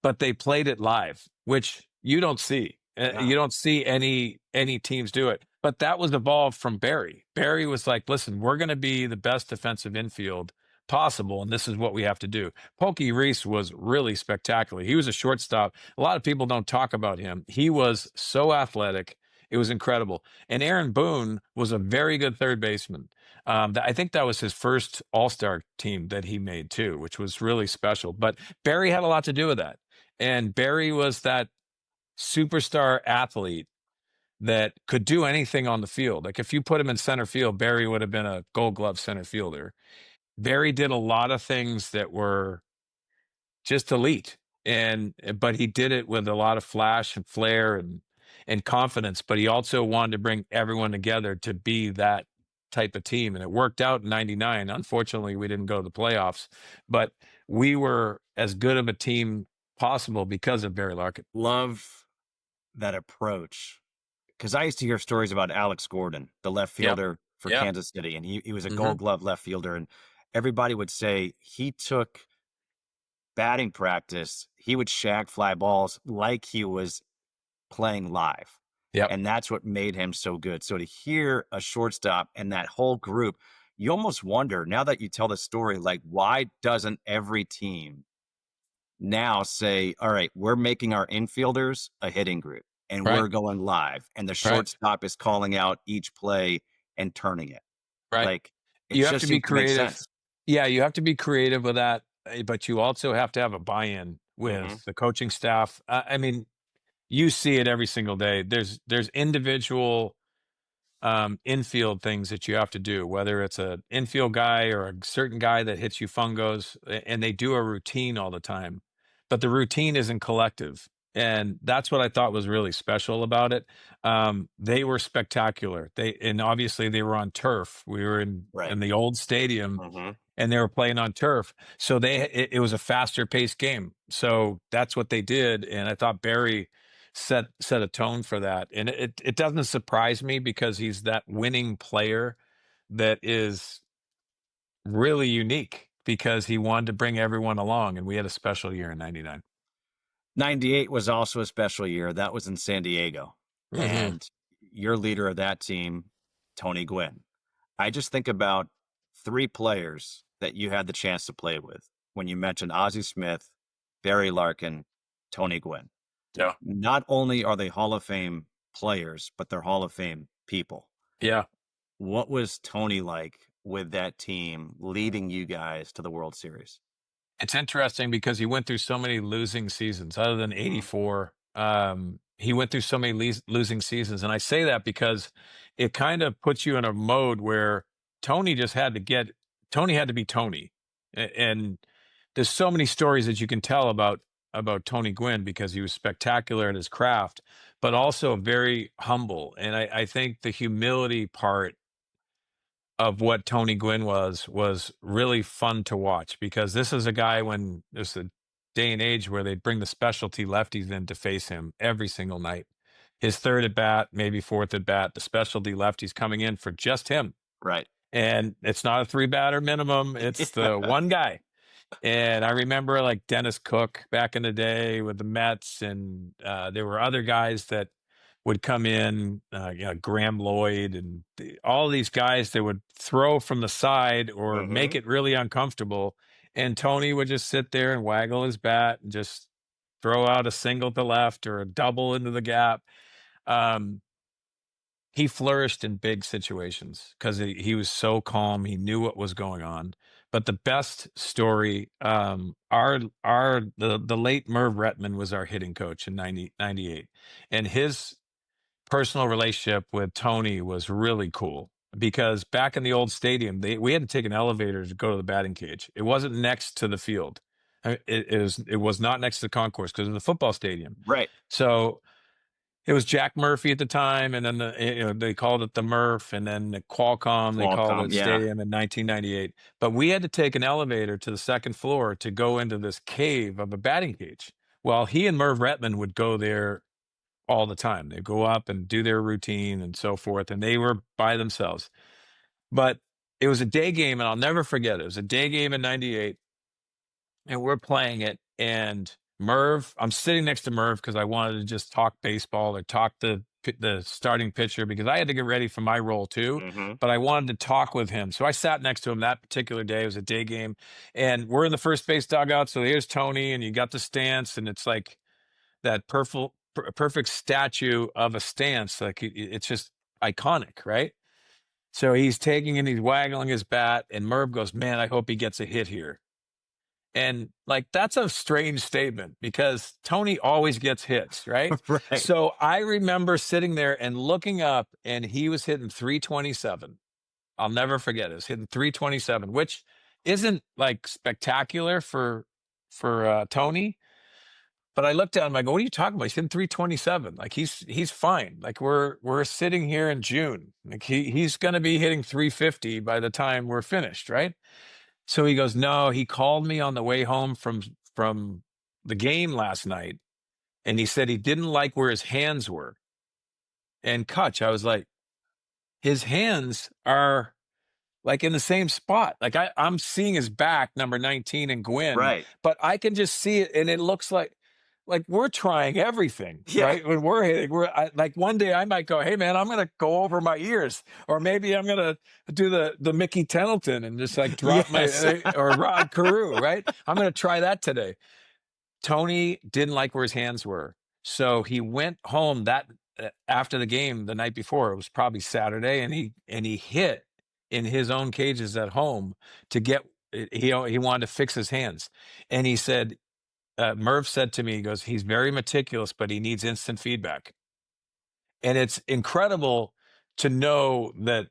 but they played it live, which you don't see.
Yeah.
You don't see any teams do it. But that was evolved from Barry. Barry was like, "Listen, we're going to be the best defensive infield possible, and this is what we have to do." Pokey Reese was really spectacular. He was a shortstop. A lot of people don't talk about him. He was so athletic. It was incredible. And Aaron Boone was a very good third baseman. I think that was his first All-Star team that he made too, which was really special. But Barry had a lot to do with that. And Barry was that superstar athlete that could do anything on the field. Like if you put him in center field, Barry would have been a Gold Glove center fielder. Barry did a lot of things that were just elite, but he did it with a lot of flash and flair and confidence. But he also wanted to bring everyone together to be that type of team, and it worked out in '99. Unfortunately, we didn't go to the playoffs, but we were as good of a team possible because of Barry Larkin.
Love that approach. Because I used to hear stories about Alex Gordon, the left
Yep.
fielder for
Yep.
Kansas City, and he was a
Hmm.
Gold Glove left fielder, and everybody would say he took batting practice, he would shag fly balls like he was playing live,
Yep.
and that's what made him so good. So to hear a shortstop and that whole group, you almost wonder, now that you tell the story, like, why doesn't every team now say, all right, we're making our infielders a hitting group and
Right.
we're going live, and the
Right.
shortstop is calling out each play and turning it.
Right.
Like, it
You have
just
to be
seems to make
creative.
sense.
Yeah, you have to be creative with that, but you also have to have a buy-in
Hmm.
with the coaching staff. I mean, you see it every single day. There's individual infield things that you have to do, whether it's an infield guy or a certain guy that hits you fungos, and they do a routine all the time. But the routine isn't collective. And that's what I thought was really special about it. They were spectacular. And obviously they were on turf. We were
Right.
in the old stadium
Hmm.
and they were playing on turf. So it was a faster paced game. So that's what they did. And I thought Barry set a tone for that. And it doesn't surprise me because he's that winning player that is really unique because he wanted to bring everyone along. And we had a special year in '99.
98 was also a special year. That was in San Diego.
Hmm.
And your leader of that team, Tony Gwynn. I just think about 3 players that you had the chance to play with when you mentioned Ozzie Smith, Barry Larkin, Tony Gwynn.
Yeah.
Not only are they Hall of Fame players, but they're Hall of Fame people.
Yeah.
What was Tony like with that team leading you guys to the World Series?
It's interesting because he went through so many losing seasons other than
Mhm.
'84. He went through so many losing seasons. And I say that because it kind of puts you in a mode where Tony just had to get, Tony had to be Tony. And there's so many stories that you can tell about Tony Gwynn because he was spectacular at his craft, but also very humble. And I think the humility part of what Tony Gwynn was really fun to watch because this is a guy when there's a day and age where they bring the specialty lefties in to face him every single night. His third at bat, maybe fourth at bat, the specialty lefties coming in for just him.
Right.
And it's not a 3 batter minimum, it's the one guy. And I remember like Dennis Cook back in the day with the Mets, and there were other guys that would come in, Graham Lloyd, and all these guys that would throw from the side or make
Mhm.
it really uncomfortable. And Tony would just sit there and waggle his bat and just throw out a single to left or a double into the gap. Um, he flourished in big situations because he was so calm. He knew what was going on. But the best story, the late Merv Retman was our hitting coach in 98, and his personal relationship with Tony was really cool because back in the old stadium, we had to take an elevator to go to the batting cage. It wasn't next to the field. It was not next to the concourse because of the football stadium.
Right.
So it was Jack Murphy at the time, and then they called it the Murph, and then the Qualcomm, they called
Qualcomm,
it
yeah.
Stadium in 1998. But we had to take an elevator to the second floor to go into this cave of a batting cage. Well, he and Merv Retman would go there all the time. They'd go up and do their routine and so forth, and they were by themselves. But it was a day game, and I'll never forget it. It was a day game in 98, and we're playing it, and I'm sitting next to Merv because I wanted to just talk baseball or talk the starting pitcher because I had to get ready for my role too,
Mm-hmm.
but I wanted to talk with him. So I sat next to him that particular day. It was a day game, and we're in the first base dugout. So here's Tony, and you got the stance, and it's like that perfect statue of a stance. Like it's just iconic, right? So he's taking and he's waggling his bat, and Merv goes, "Man, I hope he gets a hit here." And like, that's a strange statement because Tony always gets hits, right?
Right.
So I remember sitting there and looking up, and he was hitting 327. I'll never forget it. He was hitting 327, which isn't like spectacular for Tony. But I looked at him, I go, "What are you talking about? He's hitting 327. Like he's fine. Like we're sitting here in June. Like he's gonna be hitting 350 by the time we're finished, right?" So he goes, "No, he called me on the way home from the game last night, and he said he didn't like where his hands were." And Kutch, I was like, his hands are like in the same spot. Like I'm seeing his back, number 19 and Gwynn,
Right.
but I can just see it, and it looks like we're trying everything,
Yeah.
right? When we're hitting, like one day I might go, "Hey man, I'm gonna go over my ears," or maybe I'm gonna do the Mickey Tettleton and just like drop my
Yes.
or Rod Carew, right? I'm gonna try that today. Tony didn't like where his hands were, so he went home after the game the night before. It was probably Saturday, and he hit in his own cages at home to get. He wanted to fix his hands, and he said Merv said to me, he goes, "He's very meticulous, but he needs instant feedback." And it's incredible to know that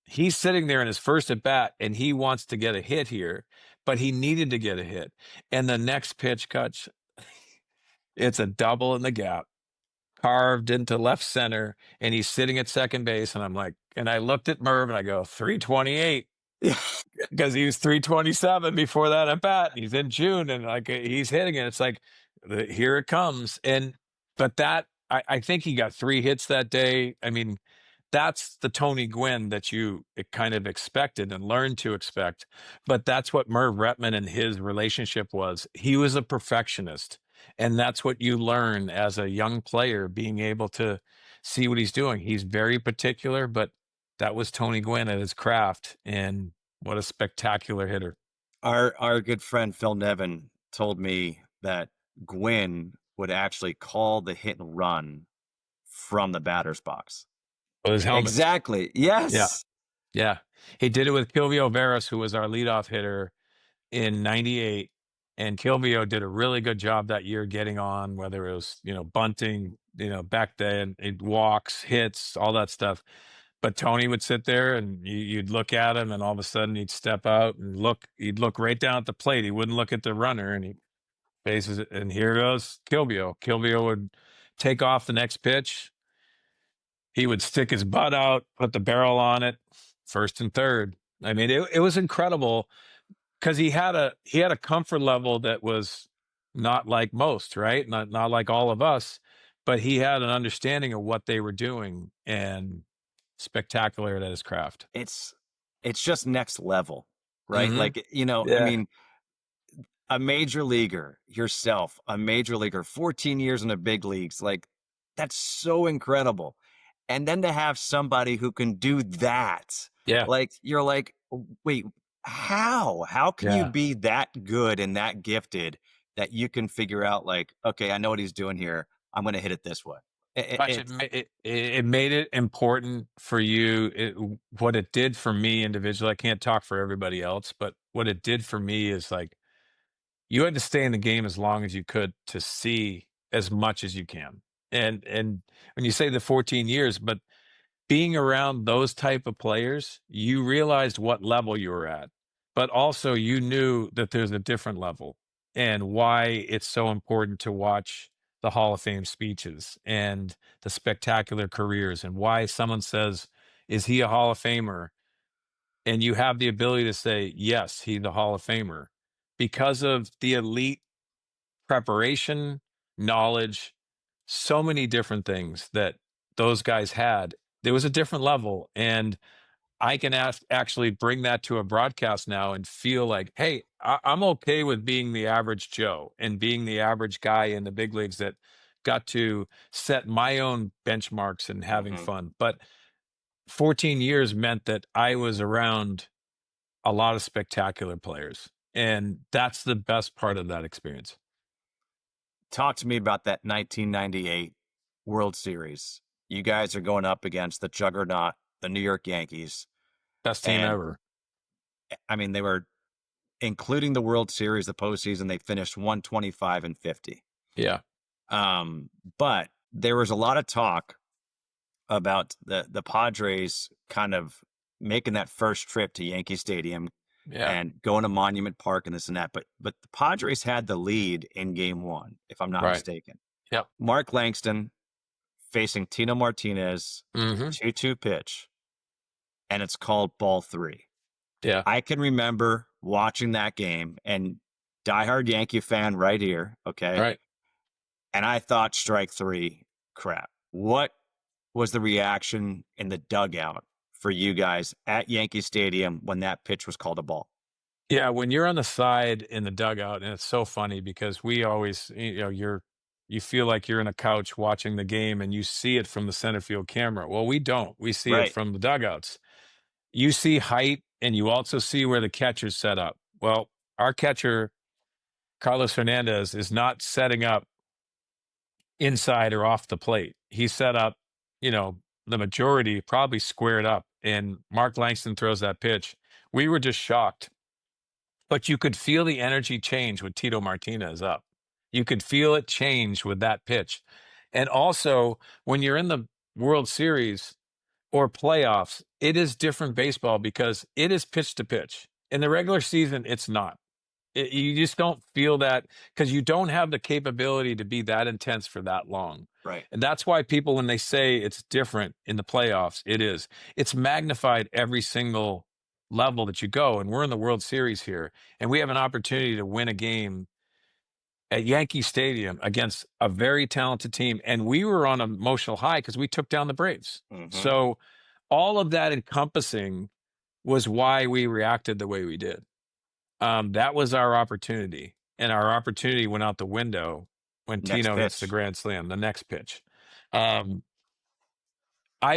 he's sitting there in his first at bat and he wants to get a hit here, but he needed to get a hit. And the next pitch, Kutch, it's a double in the gap, carved into left center, and he's sitting at second base. And I'm like, and I looked at Merv and I go, 328.
Yeah.
Because he was 327 before that at bat. He's in June and like he's hitting it. It's like here it comes. But I think he got 3 hits that day. I mean, that's the Tony Gwynn that you kind of expected and learned to expect. But that's what Merv Retman and his relationship was. He was a perfectionist. And that's what you learn as a young player, being able to see what he's doing. He's very particular, but that was Tony Gwynn at his craft. And what a spectacular hitter.
Our good friend Phil Nevin told me that Gwynn would actually call the hit and run from the batter's box.
With his helmet.
Exactly. Yes.
Yeah. He did it with Kilvio Veras, who was our leadoff hitter in 98. And Kilvio did a really good job that year getting on, whether it was, bunting, back then, it walks, hits, all that stuff. But Tony would sit there and you'd look at him, and all of a sudden he'd step out and he'd look right down at the plate. He wouldn't look at the runner, and he faces it. And here goes Kilvio. Kilvio would take off the next pitch. He would stick his butt out, put the barrel on it, first and third. I mean, it was incredible because he had a comfort level that was not like most, right? Not like all of us, but he had an understanding of what they were doing, and spectacular at his craft.
It's just next level, right?
Mhm.
Like, I
Yeah.
mean, a major leaguer yourself, a major leaguer, 14 years in the big leagues, like that's so incredible. And then to have somebody who can do that,
Yeah.
like you're like, wait, how can you
Yeah.
be that good and that gifted that you can figure out like, okay, I know what he's doing here. I'm going to hit it this way.
Gosh, it made it important for you. What it did for me individually, I can't talk for everybody else, but what it did for me is like you had to stay in the game as long as you could to see as much as you can. And when you say the 14 years, but being around those type of players, you realized what level you were at, but also you knew that there's a different level and why it's so important to watch the Hall of Fame speeches and the spectacular careers and why someone says, is he a Hall of Famer? And you have the ability to say, yes, he's a Hall of Famer because of the elite preparation, knowledge, so many different things that those guys had. There was a different level. And I can actually bring that to a broadcast now and feel like, hey, I'm okay with being the average Joe and being the average guy in the big leagues that got to set my own benchmarks and having
Mm-hmm.
fun. But 14 years meant that I was around a lot of spectacular players. And that's the best part of that experience.
Talk to me about that 1998 World Series. You guys are going up against the juggernaut, the New York Yankees.
Best team
And
ever.
I mean, they were, including the World Series, the postseason, they finished 125-50.
Yeah.
But there was a lot of talk about the Padres kind of making that first trip to Yankee Stadium and going to Monument Park and this and that. But the Padres had the lead in game one, if I'm not
Right.
mistaken.
Yep.
Mark Langston facing Tino Martinez, 2-2 pitch, and it's called ball 3.
Yeah.
I can remember watching that game, and diehard Yankee fan right here, okay?
Right.
And I thought strike 3, crap. What was the reaction in the dugout for you guys at Yankee Stadium when that pitch was called a ball?
Yeah, when you're on the side in the dugout, and it's so funny because we always, you feel like you're in a couch watching the game and you see it from the center field camera. Well, we don't. We see it
Right.
from the dugouts. You see height and you also see where the catcher's set up. Well, our catcher, Carlos Hernandez, is not setting up inside or off the plate. He's set up, the majority probably squared up. And Mark Langston throws that pitch. We were just shocked. But you could feel the energy change with Tito Martinez up. You could feel it change with that pitch. And also, when you're in the World Series or playoffs, it is different baseball because it is pitch to pitch. In the regular season, it's not. You just don't feel that because you don't have the capability to be that intense for that long.
Right.
And that's why people, when they say it's different in the playoffs, it is. It's magnified every single level that you go. And we're in the World Series here, and we have an opportunity to win a game at Yankee Stadium against a very talented team. And we were on an emotional high because we took down the Braves. So all of that encompassing was why we reacted the way we did. That was our opportunity, and our opportunity went out the window when Tino hits the grand slam, the next pitch. I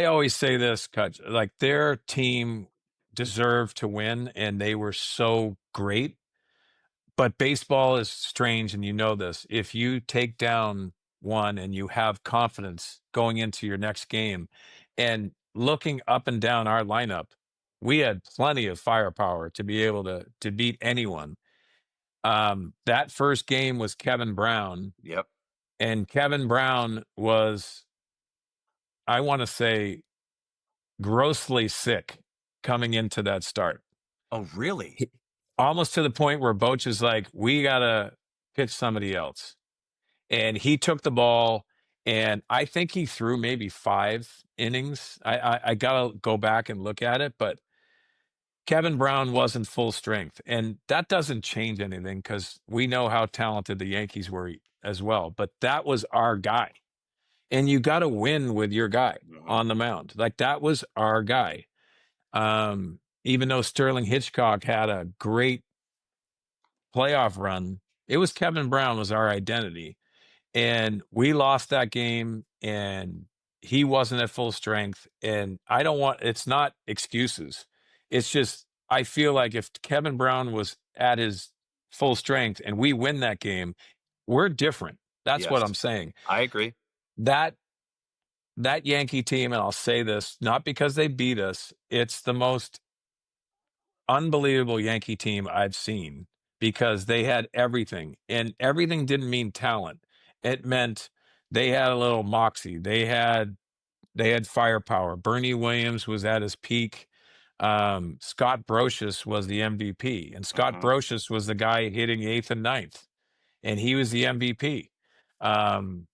always say this, Kutch, like their team deserved to win, and they were so great. But baseball is strange, and you know this. If you take down one and you have confidence going into your next game, and looking up and down our lineup, we had plenty of firepower to be able to beat anyone. That first game was Kevin Brown.
Yep.
And Kevin Brown was, I want to say, grossly sick coming into that start.
Oh, really?
Almost to the point where Boch is like, we got to pitch somebody else. And he took the ball, and I think he threw maybe 5 innings. I got to go back and look at it, but Kevin Brown wasn't full strength, and that doesn't change anything because we know how talented the Yankees were as well. But that was our guy, and you got to win with your guy on the mound. Like that was our guy. Even though Sterling Hitchcock had a great playoff run, it was Kevin Brown was our identity, and we lost that game, and he wasn't at full strength. And it's not excuses. It's just, I feel like if Kevin Brown was at his full strength and we win that game, we're different. That's what I'm saying.
I agree.
That that Yankee team, and I'll say this, not because they beat us, it's the most unbelievable Yankee team I've seen because they had everything, and everything didn't mean talent. It meant they had a little moxie. They had firepower. Bernie Williams was at his peak. Scott Brocious was the MVP, and Scott
Uh-huh.
Brocious was the guy hitting eighth and ninth, and he was the MVP. Um,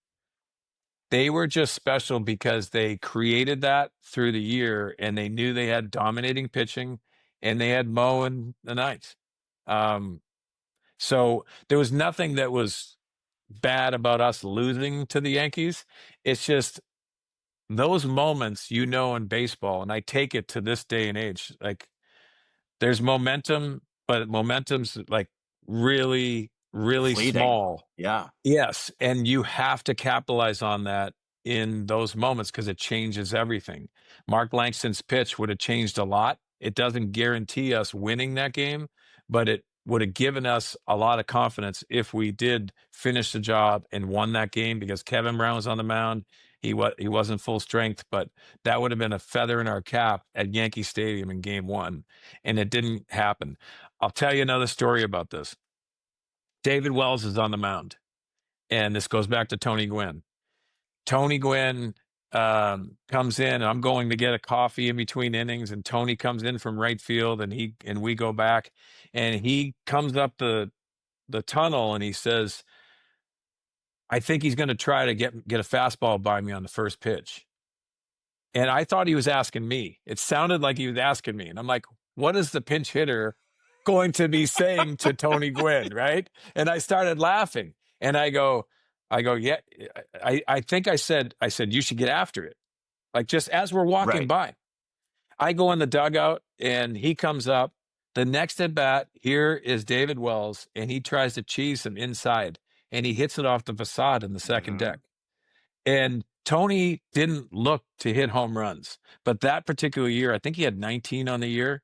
they were just special because they created that through the year, and they knew they had dominating pitching, and they had Mo in the ninth. Um, so there was nothing that was bad about us losing to the Yankees. It's just those moments, in baseball, and I take it to this day and age, like there's momentum, but momentum's like really, really
Fleeting.
small.
Yeah.
Yes, and you have to capitalize on that in those moments because it changes everything. Mark Langston's pitch would have changed a lot. It doesn't guarantee us winning that game, but it would have given us a lot of confidence if we did finish the job and won that game because Kevin Brown was on the mound. He wasn't full strength, but that would have been a feather in our cap at Yankee Stadium in game one, and it didn't happen. I'll tell you another story about this. David Wells is on the mound. And this goes back to Tony Gwynn. Tony Gwynn comes in. And I'm going to get a coffee in between innings, and Tony comes in from right field, and we go back, and he comes up the tunnel, and he says, "I think he's going to try to get a fastball by me on the first pitch." And I thought he was asking me. It sounded like he was asking me, and I'm like, "What is the pinch hitter going to be saying to Tony Gwynn?" Right? And I started laughing, and I go, yeah. I think I said, you should get after it. Like just as we're walking
Right.
by, I go in the dugout, and he comes up. The next at bat, here is David Wells, and he tries to cheese him inside, and he hits it off the facade in the second
Mm-hmm.
deck. And Tony didn't look to hit home runs, but that particular year, I think he had 19 on the year,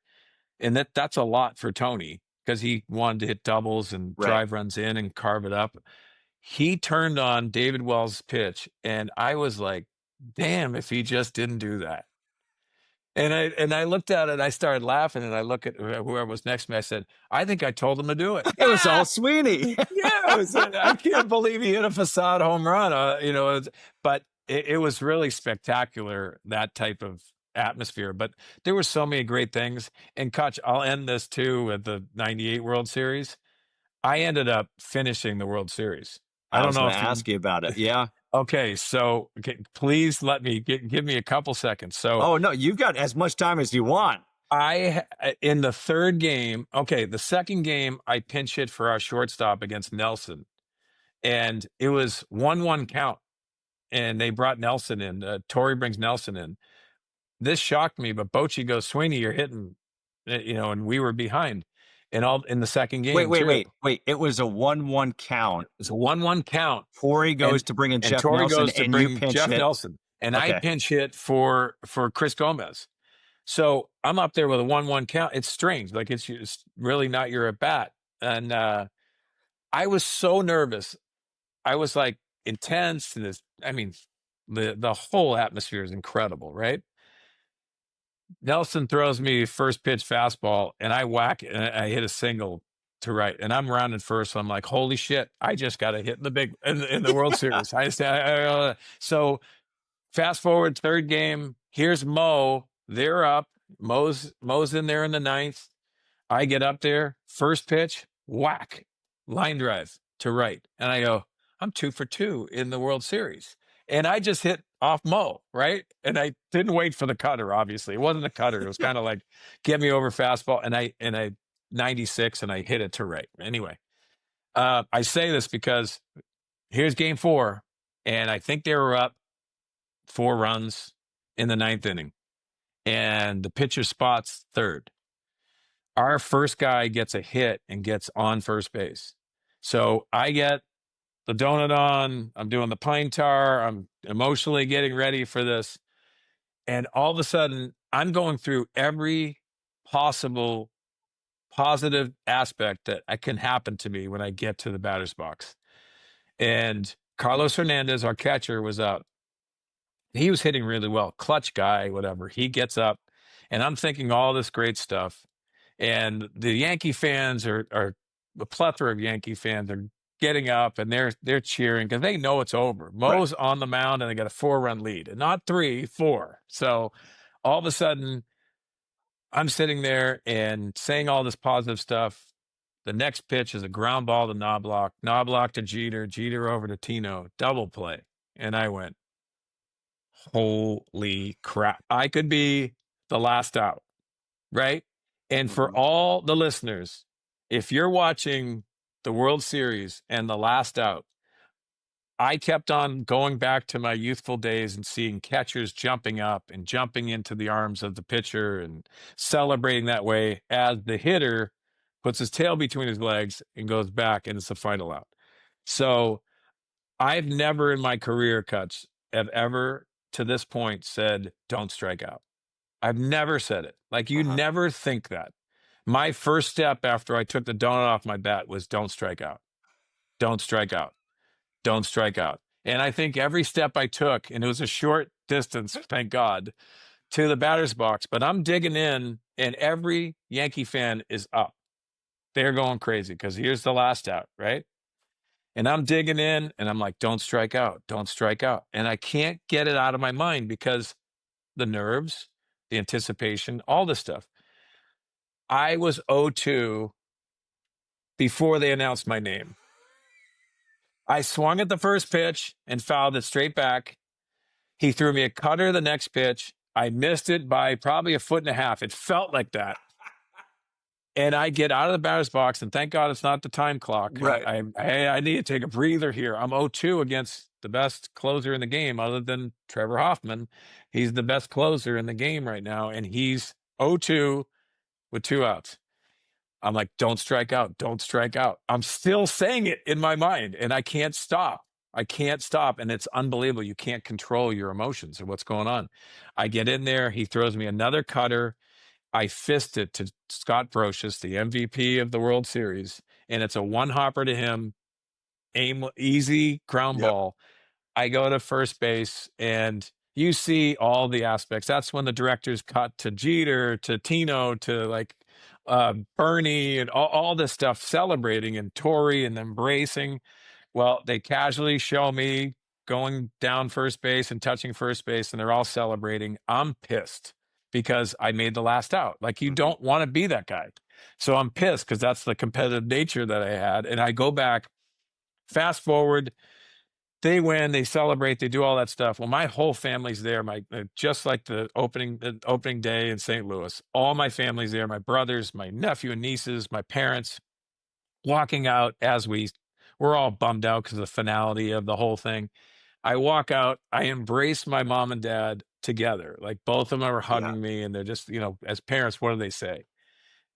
and that's a lot for Tony because he wanted to hit doubles and
Right.
drive runs in and carve it up. He turned on David Wells' pitch, and I was like, "Damn, if he just didn't do that." And I looked at it, I started laughing, and I look at whoever was next to me. I said, "I think I told him to do it."
It was all Sweeney.
Yeah, I can't believe he hit a facade home run. But it was really spectacular, that type of atmosphere. But there were so many great things. And Kutch, I'll end this too with the '98 World Series. I ended up finishing the World Series. I
I
don't
was
know
going
if
to
you.
ask you about it. Yeah.
Okay, so please let me give me a couple seconds. So
Oh, no, you've got as much time as you want.
in the third game, okay, the second game, I pinch hit for our shortstop against Nelson, and it was 1-1 count, and they brought Nelson in. Torrey brings Nelson in. This shocked me, but Bochy goes, "Sweeney, you're hitting," and we were behind, and all in the second
Wait,
game
wait,
too.
wait, wait. It was a 1-1 count.
It's a 1-1 count,
Corey goes
and
to bring in
and
Jeff
Torrey
Nelson,
goes to
and you
bring
pinch
Jeff
hit.
Nelson, and I
Okay.
pinch hit for Chris Gomez. So I'm up there with a 1-1 count. It's strange, like it's really not your at bat, and I was so nervous. I was like intense, and the whole atmosphere is incredible, right? Nelson throws me first pitch fastball, and I whack it, and I hit a single to right, and I'm rounding first. So I'm like, "Holy shit! I just got a hit in the World Series." So fast forward third game. Here's Mo. They're up. Mo's in there in the ninth. I get up there, first pitch, whack, line drive to right. And I go, "I'm 2 for 2 in the World Series." And I just hit off Mo, right? And I didn't wait for the cutter, obviously. It wasn't a cutter. It was kind of like, get me over fastball. And I 96, and I hit it to right. Anyway, I say this because here's game four. And I think they were up 4 runs in the ninth inning. And the pitcher spots third. Our first guy gets a hit and gets on first base. So I get the donut on, I'm doing the pine tar, I'm emotionally getting ready for this. And all of a sudden, I'm going through every possible positive aspect that can happen to me when I get to the batter's box. And Carlos Hernandez, our catcher, was out. he was hitting really well, clutch guy, whatever. He gets up, and I'm thinking all this great stuff. And the Yankee fans are a plethora of Yankee fans are getting up and they're cheering because they know it's over.
Right.
Mo's on the mound and they got a 4-run lead, and not 3, 4. So all of a sudden, I'm sitting there and saying all this positive stuff. The next pitch is a ground ball to Knobloch to Jeter, Jeter over to Tino, double play. And I went, holy crap. I could be the last out, right? And for
Mhm.
all the listeners, if you're watching the World Series and the last out, I kept on going back to my youthful days and seeing catchers jumping up and jumping into the arms of the pitcher and celebrating that way as the hitter puts his tail between his legs and goes back, and it's the final out. So I've never in my career, Cuts, have ever to this point said, don't strike out. I've never said it. Like, you
Uh-huh.
never think that. My first step after I took the donut off my bat was don't strike out. Don't strike out. Don't strike out. And I think every step I took, and it was a short distance, thank God, to the batter's box, but I'm digging in, and every Yankee fan is up. They're going crazy because here's the last out, right? And I'm digging in, and I'm like, don't strike out. Don't strike out. And I can't get it out of my mind because the nerves, the anticipation, all this stuff. I was 0-2 before they announced my name. I swung at the first pitch and fouled it straight back. He threw me a cutter the next pitch. I missed it by probably 1.5 feet. It felt like that. And I get out of the batter's box, and thank God it's not the time clock.
Right.
I need to take a breather here. I'm 0-2 against the best closer in the game other than Trevor Hoffman. He's the best closer in the game right now, and he's 0-2 with 2 outs. I'm like, don't strike out. Don't strike out. I'm still saying it in my mind, and I can't stop. I can't stop. And it's unbelievable. You can't control your emotions or what's going on. I get in there. He throws me another cutter. I fist it to Scott Brocious, the MVP of the World Series, and it's a one hopper to him, easy ground
Yep.
ball. I go to first base, and you see all the aspects. That's when the directors cut to Jeter, to Tino, to like Bernie, and all this stuff, celebrating, and Torrey and embracing. Well, they casually show me going down first base and touching first base, and they're all celebrating. I'm pissed because I made the last out. Like, you
Mhm.
don't want to be that guy. So I'm pissed because that's the competitive nature that I had. And I go back, fast forward, they win, they celebrate, they do all that stuff. Well, my whole family's there. Just like the opening day in St. Louis, all my family's there. My brothers, my nephew and nieces, my parents, walking out as we're all bummed out because of the finality of the whole thing. I walk out, I embrace my mom and dad together. Like, both of them are
Yeah.
hugging me, and they're just, as parents, what do they say?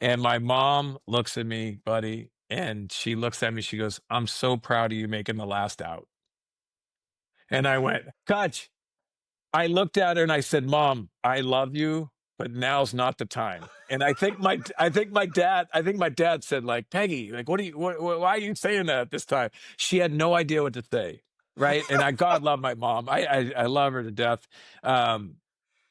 And my mom looks at me, buddy, and she looks at me, she goes, I'm so proud of you making the last out. And I went, Coach, I looked at her and I said, Mom, I love you, but now's not the time. And I think my dad said, like, Peggy, like, why are you saying that at this time? She had no idea what to say. Right. And God love my mom. I love her to death. Um,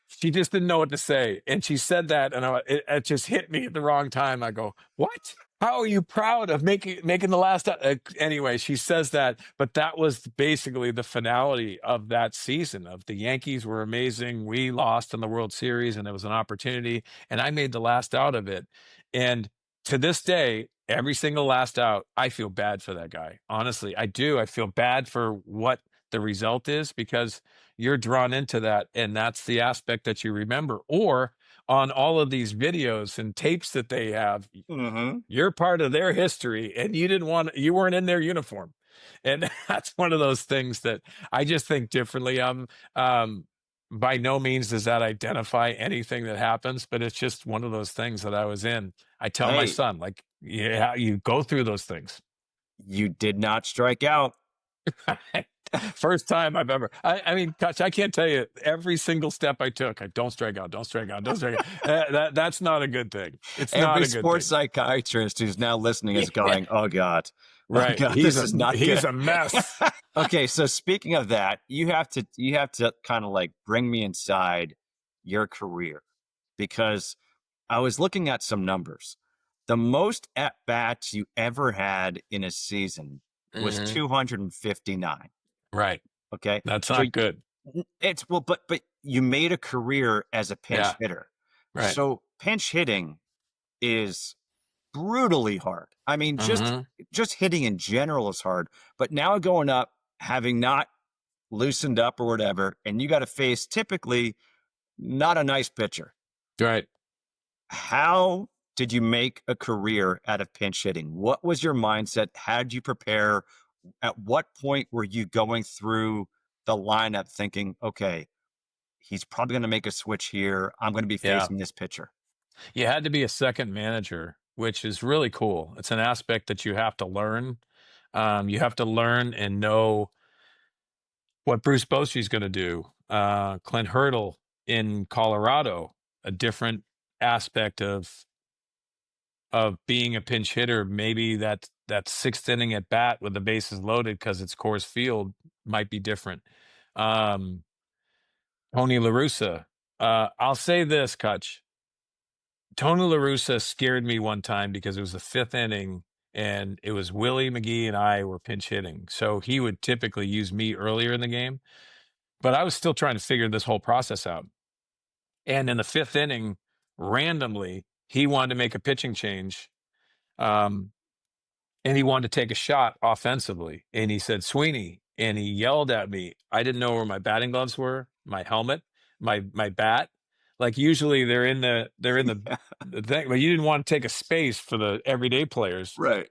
she just didn't know what to say. And she said that, and it just hit me at the wrong time. I go, what? How are you proud of making the last? Anyway, she says that, but that was basically the finality of that season. Of the Yankees were amazing. We lost in the World Series, and it was an opportunity, and I made the last out of it. And to this day, every single last out, I feel bad for that guy. Honestly, I do. I feel bad for what the result is because you're drawn into that, and that's the aspect that you remember. Or on all of these videos and tapes that they have,
Mhm.
you're part of their history, and you weren't in their uniform. And that's one of those things that I just think differently. Um by no means does that identify anything that happens, but it's just one of those things that I was in. I tell my
Hey,
son, like, yeah, you go through those things.
you did not strike out.
First time I've ever. I mean, gosh, I can't tell you every single step I took. I don't strike out, don't strike out, don't strike out. That's not a good thing. It's not
Every
a good
sports
thing.
psychiatrist who's now listening is
Yeah.
going, "Oh God, oh
Right.
God, this is not
He's
good."
a mess.
Okay, so speaking of that, you have to kind of like bring me inside your career because I was looking at some numbers. The most at bats you ever had in a season was
Hmm.
259.
Right.
Okay,
That's
so
not good.
it's well, but you made a career as a pinch
Yeah.
hitter.
Right.
So pinch hitting is brutally hard. I mean,
Hmm.
just hitting in general is hard. But now going up, having not loosened up or whatever, and you got to face typically not a nice pitcher.
Right.
How did you make a career out of pinch hitting? What was your mindset? How did you prepare? At what point were you going through the lineup thinking, okay, he's probably going to make a switch here. I'm going to be
Yeah.
facing this pitcher.
You had to be a second manager, which is really cool. It's an aspect that you have to learn. You have to learn and know what Bruce Bochy's going to do. Clint Hurdle in Colorado, a different aspect of being a pinch hitter. Maybe that sixth inning at bat with the bases loaded because it's Coors Field might be different. Um, Tony La Russa. I'll say this, Kutch. Tony La Russa scared me one time because it was the fifth inning and it was Willie McGee and I were pinch hitting. So he would typically use me earlier in the game, but I was still trying to figure this whole process out. And in the fifth inning, randomly, he wanted to make a pitching change. Um, and he wanted to take a shot offensively. And he said, Sweeney, and he yelled at me. I didn't know where my batting gloves were, my helmet, my bat. Like usually they're in the thing, but you didn't want to take a space for the everyday players.
Right.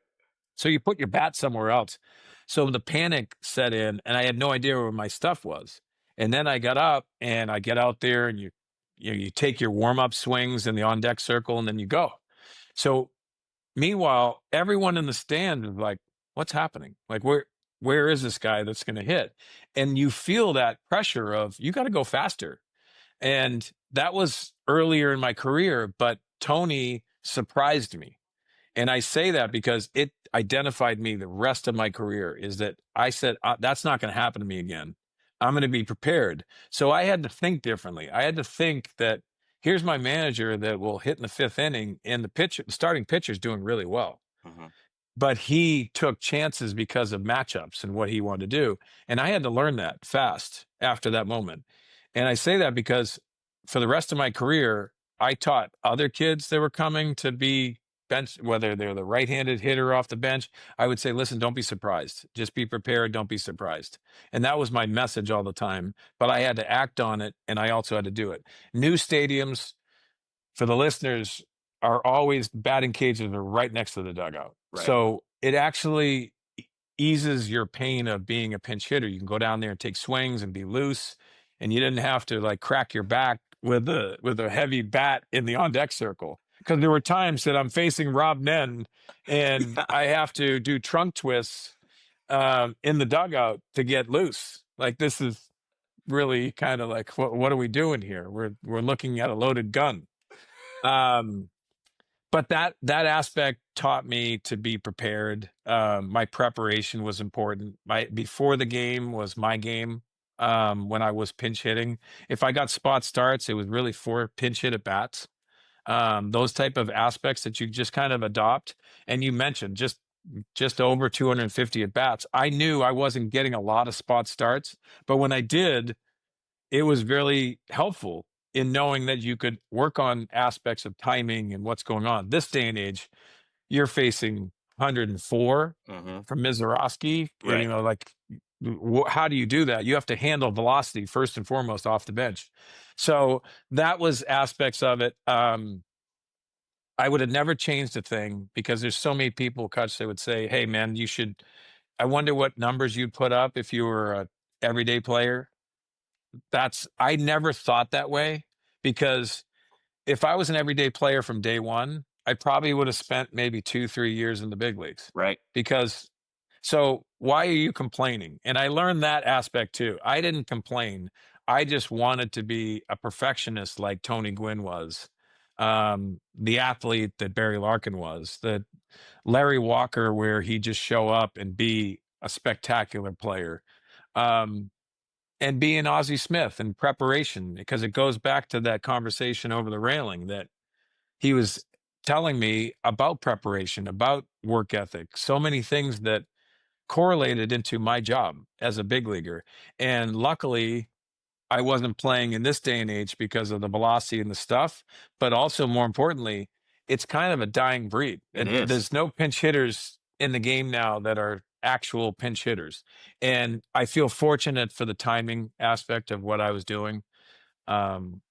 So you put your bat somewhere else. So the panic set in and I had no idea where my stuff was. And then I got up and I get out there and you take your warm-up swings in the on deck circle and then you go. So meanwhile, everyone in the stand is like, what's happening? Like, where is this guy that's going to hit? And you feel that pressure of, you got to go faster. And that was earlier in my career, but Tony surprised me. And I say that because it identified me the rest of my career is that I said, that's not going to happen to me again. I'm going to be prepared. So I had to think differently. I had to think that here's my manager that will hit in the fifth inning and the starting pitcher is doing really well.
Mhm.
But he took chances because of matchups and what he wanted to do. And I had to learn that fast after that moment. And I say that because for the rest of my career, I taught other kids that were coming to be bench, whether they're the right-handed hitter off the bench. I would say, listen, don't be surprised. Just be prepared. Don't be surprised. And that was my message all the time. But I had to act on it, and I also had to do it. New stadiums, for the listeners, are always batting cages are right next to the dugout.
Right.
So it actually eases your pain of being a pinch hitter. You can go down there and take swings and be loose, and you didn't have to like crack your back with a heavy bat in the on deck circle. Because there were times that I'm facing Rob Nen and
Yeah.
I have to do trunk twists in the dugout to get loose. Like this is really kind of like what are we doing here? We're looking at a loaded gun. Um, but that aspect taught me to be prepared. My preparation was important. My before the game was my game. When I was pinch hitting, if I got spot starts, it was really for pinch hit at bats. Those type of aspects that you just kind of adopt. And you mentioned just over 250 at bats. I knew I wasn't getting a lot of spot starts, but when I did, it was really helpful in knowing that you could work on aspects of timing and what's going on. This day and age, you're facing 104
Mhm.
from Mizorowski. And,
Right.
like, how do you do that? You have to handle velocity first and foremost off the bench. So that was aspects of it. I would have never changed a thing because there's so many people, Coach, that would say, hey, man, you should. I wonder what numbers you'd put up if you were a everyday player. I never thought that way because if I was an everyday player from day one, I probably would have spent maybe 2, 3 years in the big leagues
Right.
because so why are you complaining? And I learned that aspect too. I didn't complain. I just wanted to be a perfectionist like Tony Gwynn was, the athlete that Barry Larkin was, that Larry Walker, where he just show up and be a spectacular player. Um, and being Ozzie Smith in preparation, because it goes back to that conversation over the railing that he was telling me about preparation, about work ethic, so many things that correlated into my job as a big leaguer. And luckily, I wasn't playing in this day and age because of the velocity and the stuff, but also more importantly, it's kind of a dying breed.
It
And
is.
there's no pinch hitters in the game now that are actual pinch hitters. And I feel fortunate for the timing aspect of what I was doing. Um,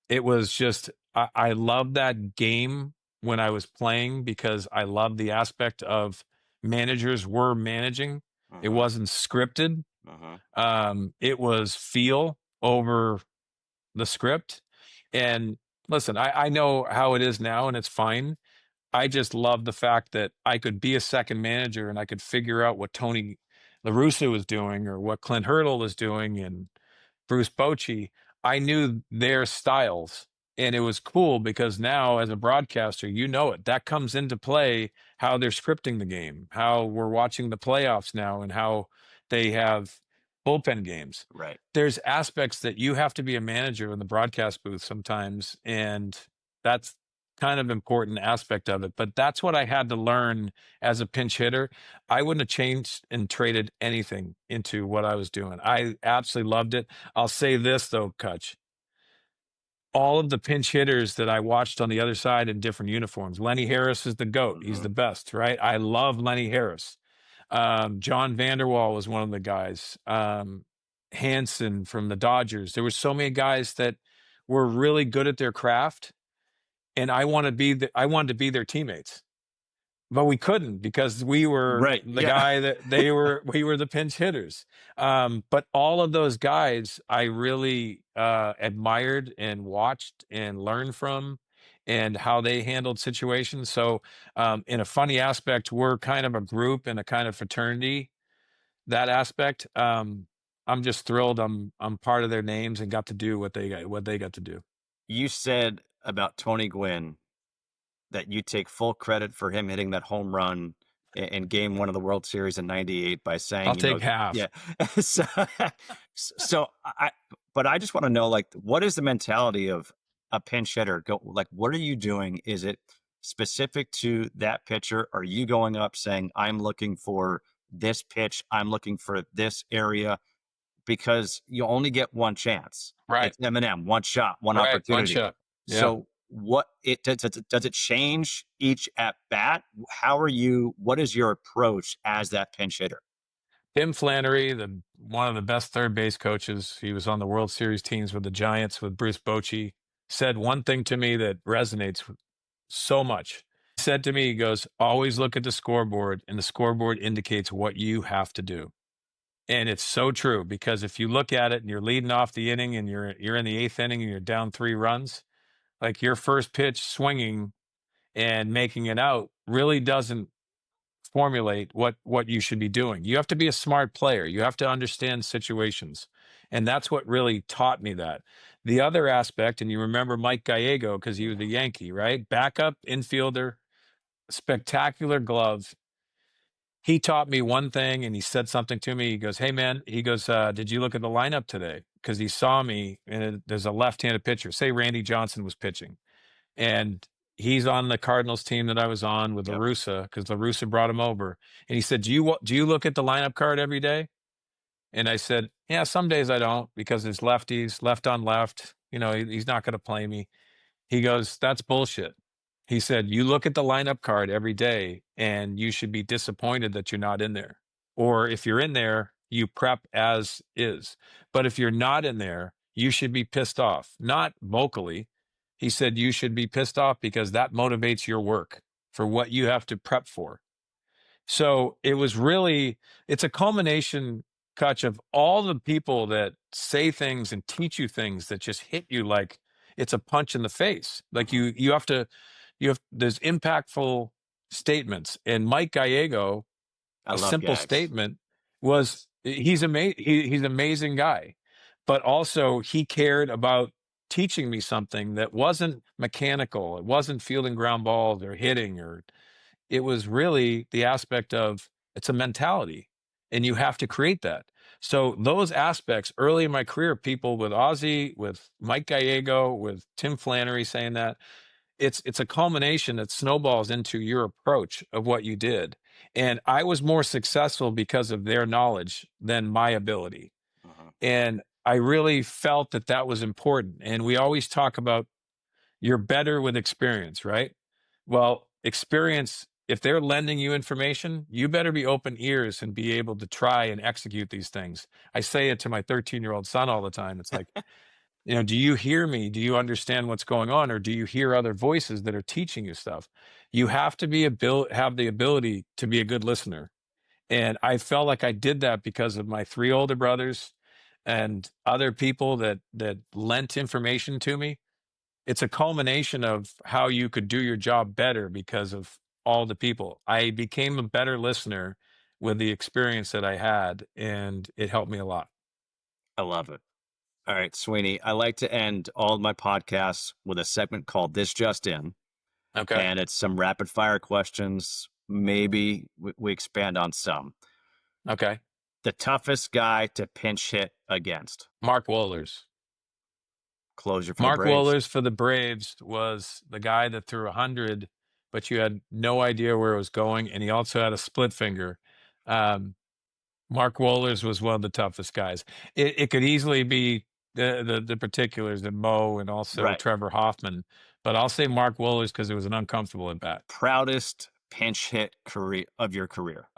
it was just I love that game when I was playing because I love the aspect of managers were managing. It
Uh-huh.
wasn't scripted.
Uh-huh.
It was feel over the script. And listen, I know how it is now and it's fine. I just love the fact that I could be a second manager and I could figure out what Tony La Russa was doing or what Clint Hurdle was doing and Bruce Bochy. I knew their styles. And it was cool because now, as a broadcaster, you know it. That comes into play how they're scripting the game, how we're watching the playoffs now, and how they have bullpen games.
Right.
There's aspects that you have to be a manager in the broadcast booth sometimes. And that's kind of important aspect of it. But that's what I had to learn as a pinch hitter. I wouldn't have changed and traded anything into what I was doing. I absolutely loved it. I'll say this though, Kutch. All of the pinch hitters that I watched on the other side in different uniforms. Lenny Harris is the GOAT. He's
Mm-hmm.
the best, right? I love Lenny Harris. John Vanderwall was one of the guys. Hanson from the Dodgers. There were so many guys that were really good at their craft, and I wanted to be their teammates. But we couldn't because we were
Right.
the
Yeah.
guy that we were the pinch hitters. But all of those guys I really admired and watched and learned from and how they handled situations. So in a funny aspect, we're kind of a group and a kind of fraternity, that aspect. I'm just thrilled I'm part of their names and got to do what they got to do.
You said about Tony Gwynn that you take full credit for him hitting that home run in game one of the World Series in '98 by saying,
I'll take
yeah.
half.
so, so but I just want to know, like, what is the mentality of a pinch hitter? Like, what are you doing? Is it specific to that pitcher? Are you going up saying, I'm looking for this pitch, I'm looking for this area? Because you only get one chance.
Right.
It's Eminem, one shot, one
Right. One
opportunity.
shot. Yeah.
So what it does it change each at bat? What is your approach as that pinch hitter?
Tim Flannery, one of the best third base coaches, he was on the World Series teams with the Giants with Bruce Bochy, said one thing to me that resonates so much. He said to me, he goes, always look at the scoreboard, and the scoreboard indicates what you have to do. And it's so true because if you look at it and you're leading off the inning and you're in the eighth inning and you're down 3 runs, like your first pitch swinging and making it out really doesn't formulate what you should be doing. You have to be a smart player. You have to understand situations. And that's what really taught me that. The other aspect, and you remember Mike Gallego because he was the Yankee, right? Backup infielder, spectacular glove. He taught me one thing and he said something to me. He goes, hey man, he goes, did you look at the lineup today? Because he saw me and there's a left-handed pitcher. Say Randy Johnson was pitching. And he's on the Cardinals team that I was on with La
Yep.
Russa because La Russa brought him over. And he said, do you look at the lineup card every day? And I said, yeah, some days I don't because it's lefties, left on left. He's not going to play me. He goes, that's bullshit. He said, you look at the lineup card every day and you should be disappointed that you're not in there. Or if you're in there, you prep as is. But if you're not in there, you should be pissed off, not vocally. He said, you should be pissed off because that motivates your work for what you have to prep for. So it's a culmination, Kutch, of all the people that say things and teach you things that just hit you like it's a punch in the face. Like there's impactful statements. And Mike Gallego
I
a
love
simple
gags.
statement was he's he's an amazing guy, but also he cared about teaching me something that wasn't mechanical. It wasn't fielding ground balls or hitting, or it was really the aspect of it's a mentality and you have to create that. So those aspects early in my career, people with Ozzie, with Mike Gallego, with Tim Flannery saying that, it's a culmination that snowballs into your approach of what you did. And I was more successful because of their knowledge than my ability.
Uh-huh.
And I really felt that that was important. And we always talk about you're better with experience, right? Well, experience, if they're lending you information, you better be open ears and be able to try and execute these things. I say it to my 13-year-old son all the time. It's like, do you hear me? Do you understand what's going on? Or do you hear other voices that are teaching you stuff? You have to have the ability to be a good listener. And I felt like I did that because of my three older brothers and other people that lent information to me. It's a culmination of how you could do your job better because of all the people. I became a better listener with the experience that I had, and it helped me a lot.
I love it. All right, Sweeney, I like to end all of my podcasts with a segment called This Just In,
Okay.
and it's some rapid fire questions. Maybe we expand on some.
Okay.
The toughest guy to pinch hit against.
Mark Wohlers.
Closer for the
Mark
Braves.
Wohlers for the Braves was the guy that threw 100, but you had no idea where it was going, and he also had a split finger. Um, Mark Wohlers was one of the toughest guys. It could easily be the particulars and Mo and also
Right.
Trevor Hoffman, but I'll say Mark Wohlers because it was an uncomfortable at bat.
Proudest pinch hit career of your career.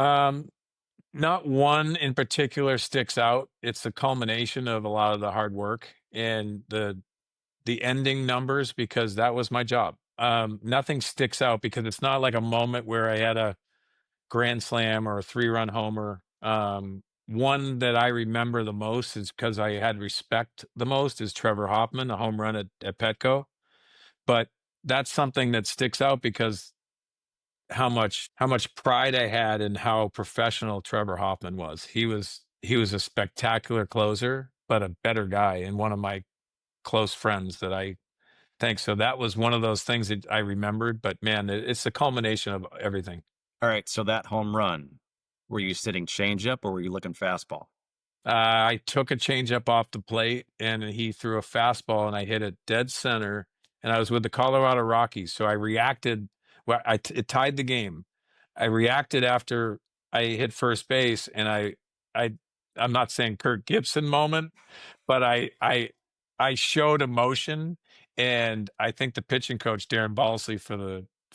Not one in particular sticks out. It's the culmination of a lot of the hard work and the ending numbers because that was my job. Nothing sticks out because it's not like a moment where I had a grand slam or a 3-run homer. One that I remember the most is because I had respect the most is Trevor Hoffman, a home run at Petco. But that's something that sticks out because how much pride I had in how professional Trevor Hoffman was. He was a spectacular closer, but a better guy and one of my close friends that I think. So that was one of those things that I remembered. But man, it's the culmination of everything.
All right, so that home run, were you sitting changeup or were you looking fastball?
I took a changeup off the plate and he threw a fastball and I hit it dead center. And I was with the Colorado Rockies, so I reacted. Well, it tied the game. I reacted after I hit first base, and I, I'm not saying Kirk Gibson moment, but I showed emotion, and I think the pitching coach Darren Balsley for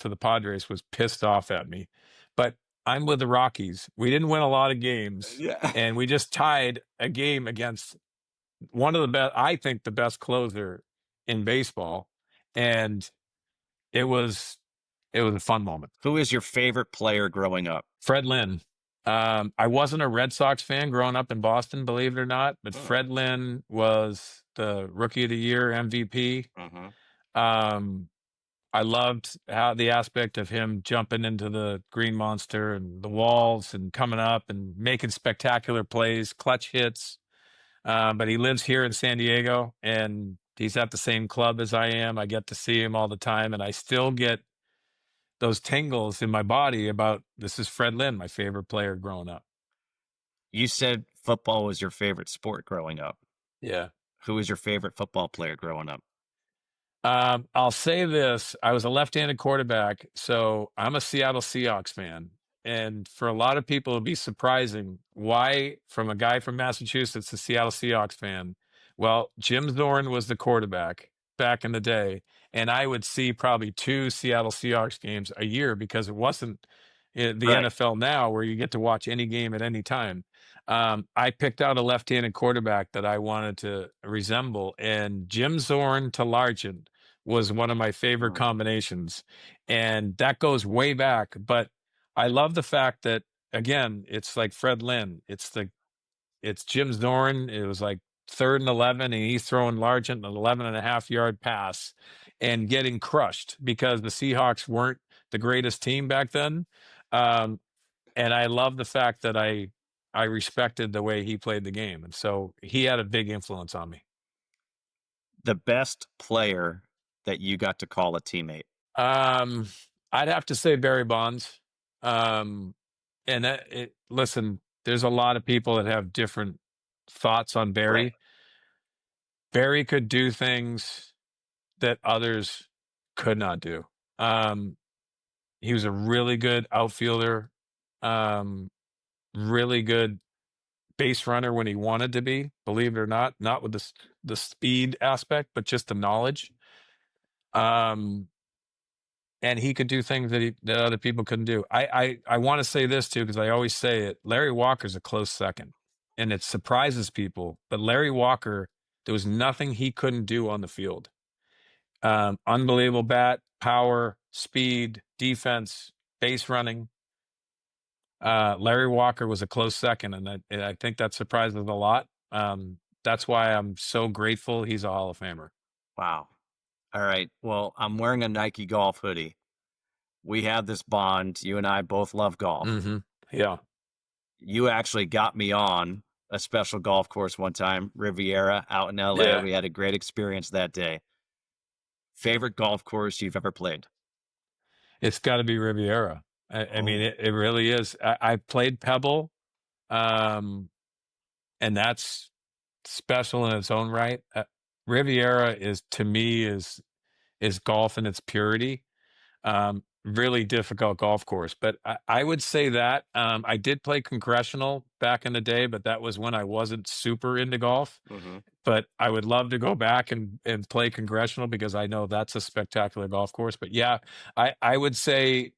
the Padres was pissed off at me. But I'm with the Rockies. We didn't win a lot of games,
Yeah.
and we just tied a game against one of the best, I think, the best closer in baseball, and it was it was a fun moment.
Who is your favorite player growing up?
Fred Lynn. I wasn't a Red Sox fan growing up in Boston, believe it or not, but
Oh.
Fred Lynn was the Rookie of the Year MVP.
Uh-huh.
Um, I loved how the aspect of him jumping into the Green Monster and the walls and coming up and making spectacular plays, clutch hits. But he lives here in San Diego and he's at the same club as I am. I get to see him all the time, and I still get those tingles in my body about this is Fred Lynn, my favorite player growing up.
You said football was your favorite sport growing up.
Yeah.
Who was your favorite football player growing up?
I'll say this. I was a left-handed quarterback, so I'm a Seattle Seahawks fan. And for a lot of people, it'd be surprising why, from a guy from Massachusetts, a Seattle Seahawks fan. Well, Jim Zorn was the quarterback back in the day, and I would see probably 2 Seattle Seahawks games a year because it wasn't the
Right.
NFL now where you get to watch any game at any time. I picked out a left-handed quarterback that I wanted to resemble, and Jim Zorn to Largent was one of my favorite
Oh.
combinations. And that goes way back. But I love the fact that again, it's like Fred Lynn. It's Jim Zorn. It was like 3rd and 11, and he's throwing Largent an 11.5-yard pass and getting crushed because the Seahawks weren't the greatest team back then. Um, And I love the fact that I respected the way he played the game. And so he had a big influence on me.
The best player that you got to call a teammate.
Um, I'd have to say Barry Bonds. Um, and listen, there's a lot of people that have different thoughts on
Right.
Barry. Barry could do things that others could not do. Um, he was a really good outfielder, um, really good base runner when he wanted to be, believe it or not with the speed aspect, but just the knowledge. Um, and he could do things that other people couldn't do. I want to say this too, because I always say it. Larry Walker's a close second, and it surprises people. But Larry Walker, there was nothing he couldn't do on the field. Unbelievable bat, power, speed, defense, base running. Larry Walker was a close second, and I think that surprises a lot. That's why I'm so grateful he's a Hall of Famer.
Wow. All right. Well, I'm wearing a Nike golf hoodie. We have this bond. You and I both love golf.
Mm-hmm. Yeah.
You actually got me on a special golf course one time, Riviera out in LA.
Yeah.
We had a great experience that day. Favorite golf course you've ever played?
It's got to be Riviera. I mean,
Oh,
it really is. I played Pebble, um, and that's special in its own right. Riviera is, to me, is golf in its purity. Really difficult golf course, but I would say that I did play Congressional back in the day, but that was when I wasn't super into golf.
hmm.
But I would love to go back and play Congressional because I know that's a spectacular golf course. But yeah, I would say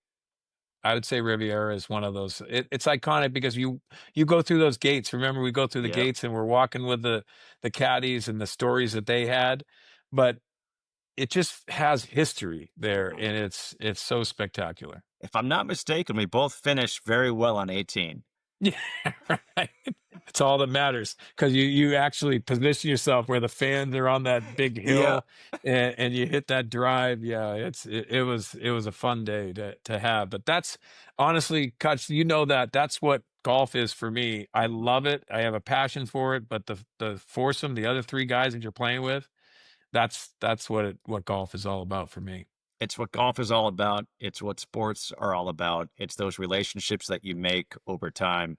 Riviera is one of those. It's iconic because you go through those gates. Remember, we go through the
Yep.
gates and we're walking with the caddies and the stories that they had, but it just has history there, and it's so spectacular.
If I'm not mistaken, we both finished very well on 18.
Yeah, right. It's all that matters because you actually position yourself where the fans are on that big
Yeah.
hill, and you hit that drive. Yeah, it was a fun day to have. But that's honestly, Kutch, that's what golf is for me. I love it. I have a passion for it. But the foursome, the other three guys that you're playing with, that's what golf is all about for me.
It's what golf is all about. It's what sports are all about. It's those relationships that you make over time.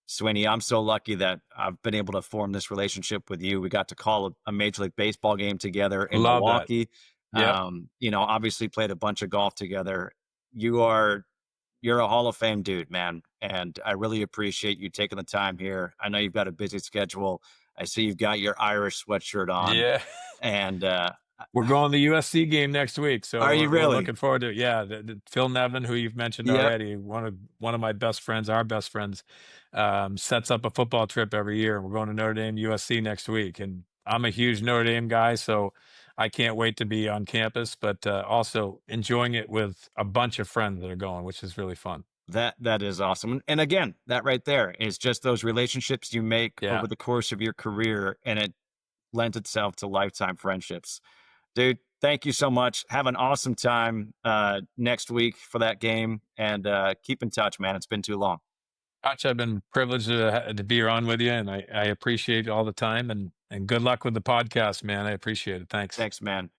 Sweeney, I'm so lucky that I've been able to form this relationship with you. We got to call a Major League Baseball game together in
Love that.
Milwaukee.
Yep.
Obviously played a bunch of golf together. You're a Hall of Fame dude, man. And I really appreciate you taking the time here. I know you've got a busy schedule. I see you've got your Irish sweatshirt on.
Yeah.
And
We're going to the USC game next week, so
are you
we're
really?
looking forward to it. Yeah, Phil Nevin, who you've mentioned
Yep.
already, one of my best friends, our best friends, sets up a football trip every year, and we're going to Notre Dame USC next week. And I'm a huge Notre Dame guy, so I can't wait to be on campus, but also enjoying it with a bunch of friends that are going, which is really fun.
That is awesome. And again, that right there is just those relationships you make
Yeah.
over the course of your career, and it lends itself to lifetime friendships. Dude, thank you so much. Have an awesome time next week for that game, and keep in touch, man. It's been too long.
Hutch, I've been privileged to be on with you, and I appreciate all the time, and good luck with the podcast, man. I appreciate it. Thanks.
Thanks, man.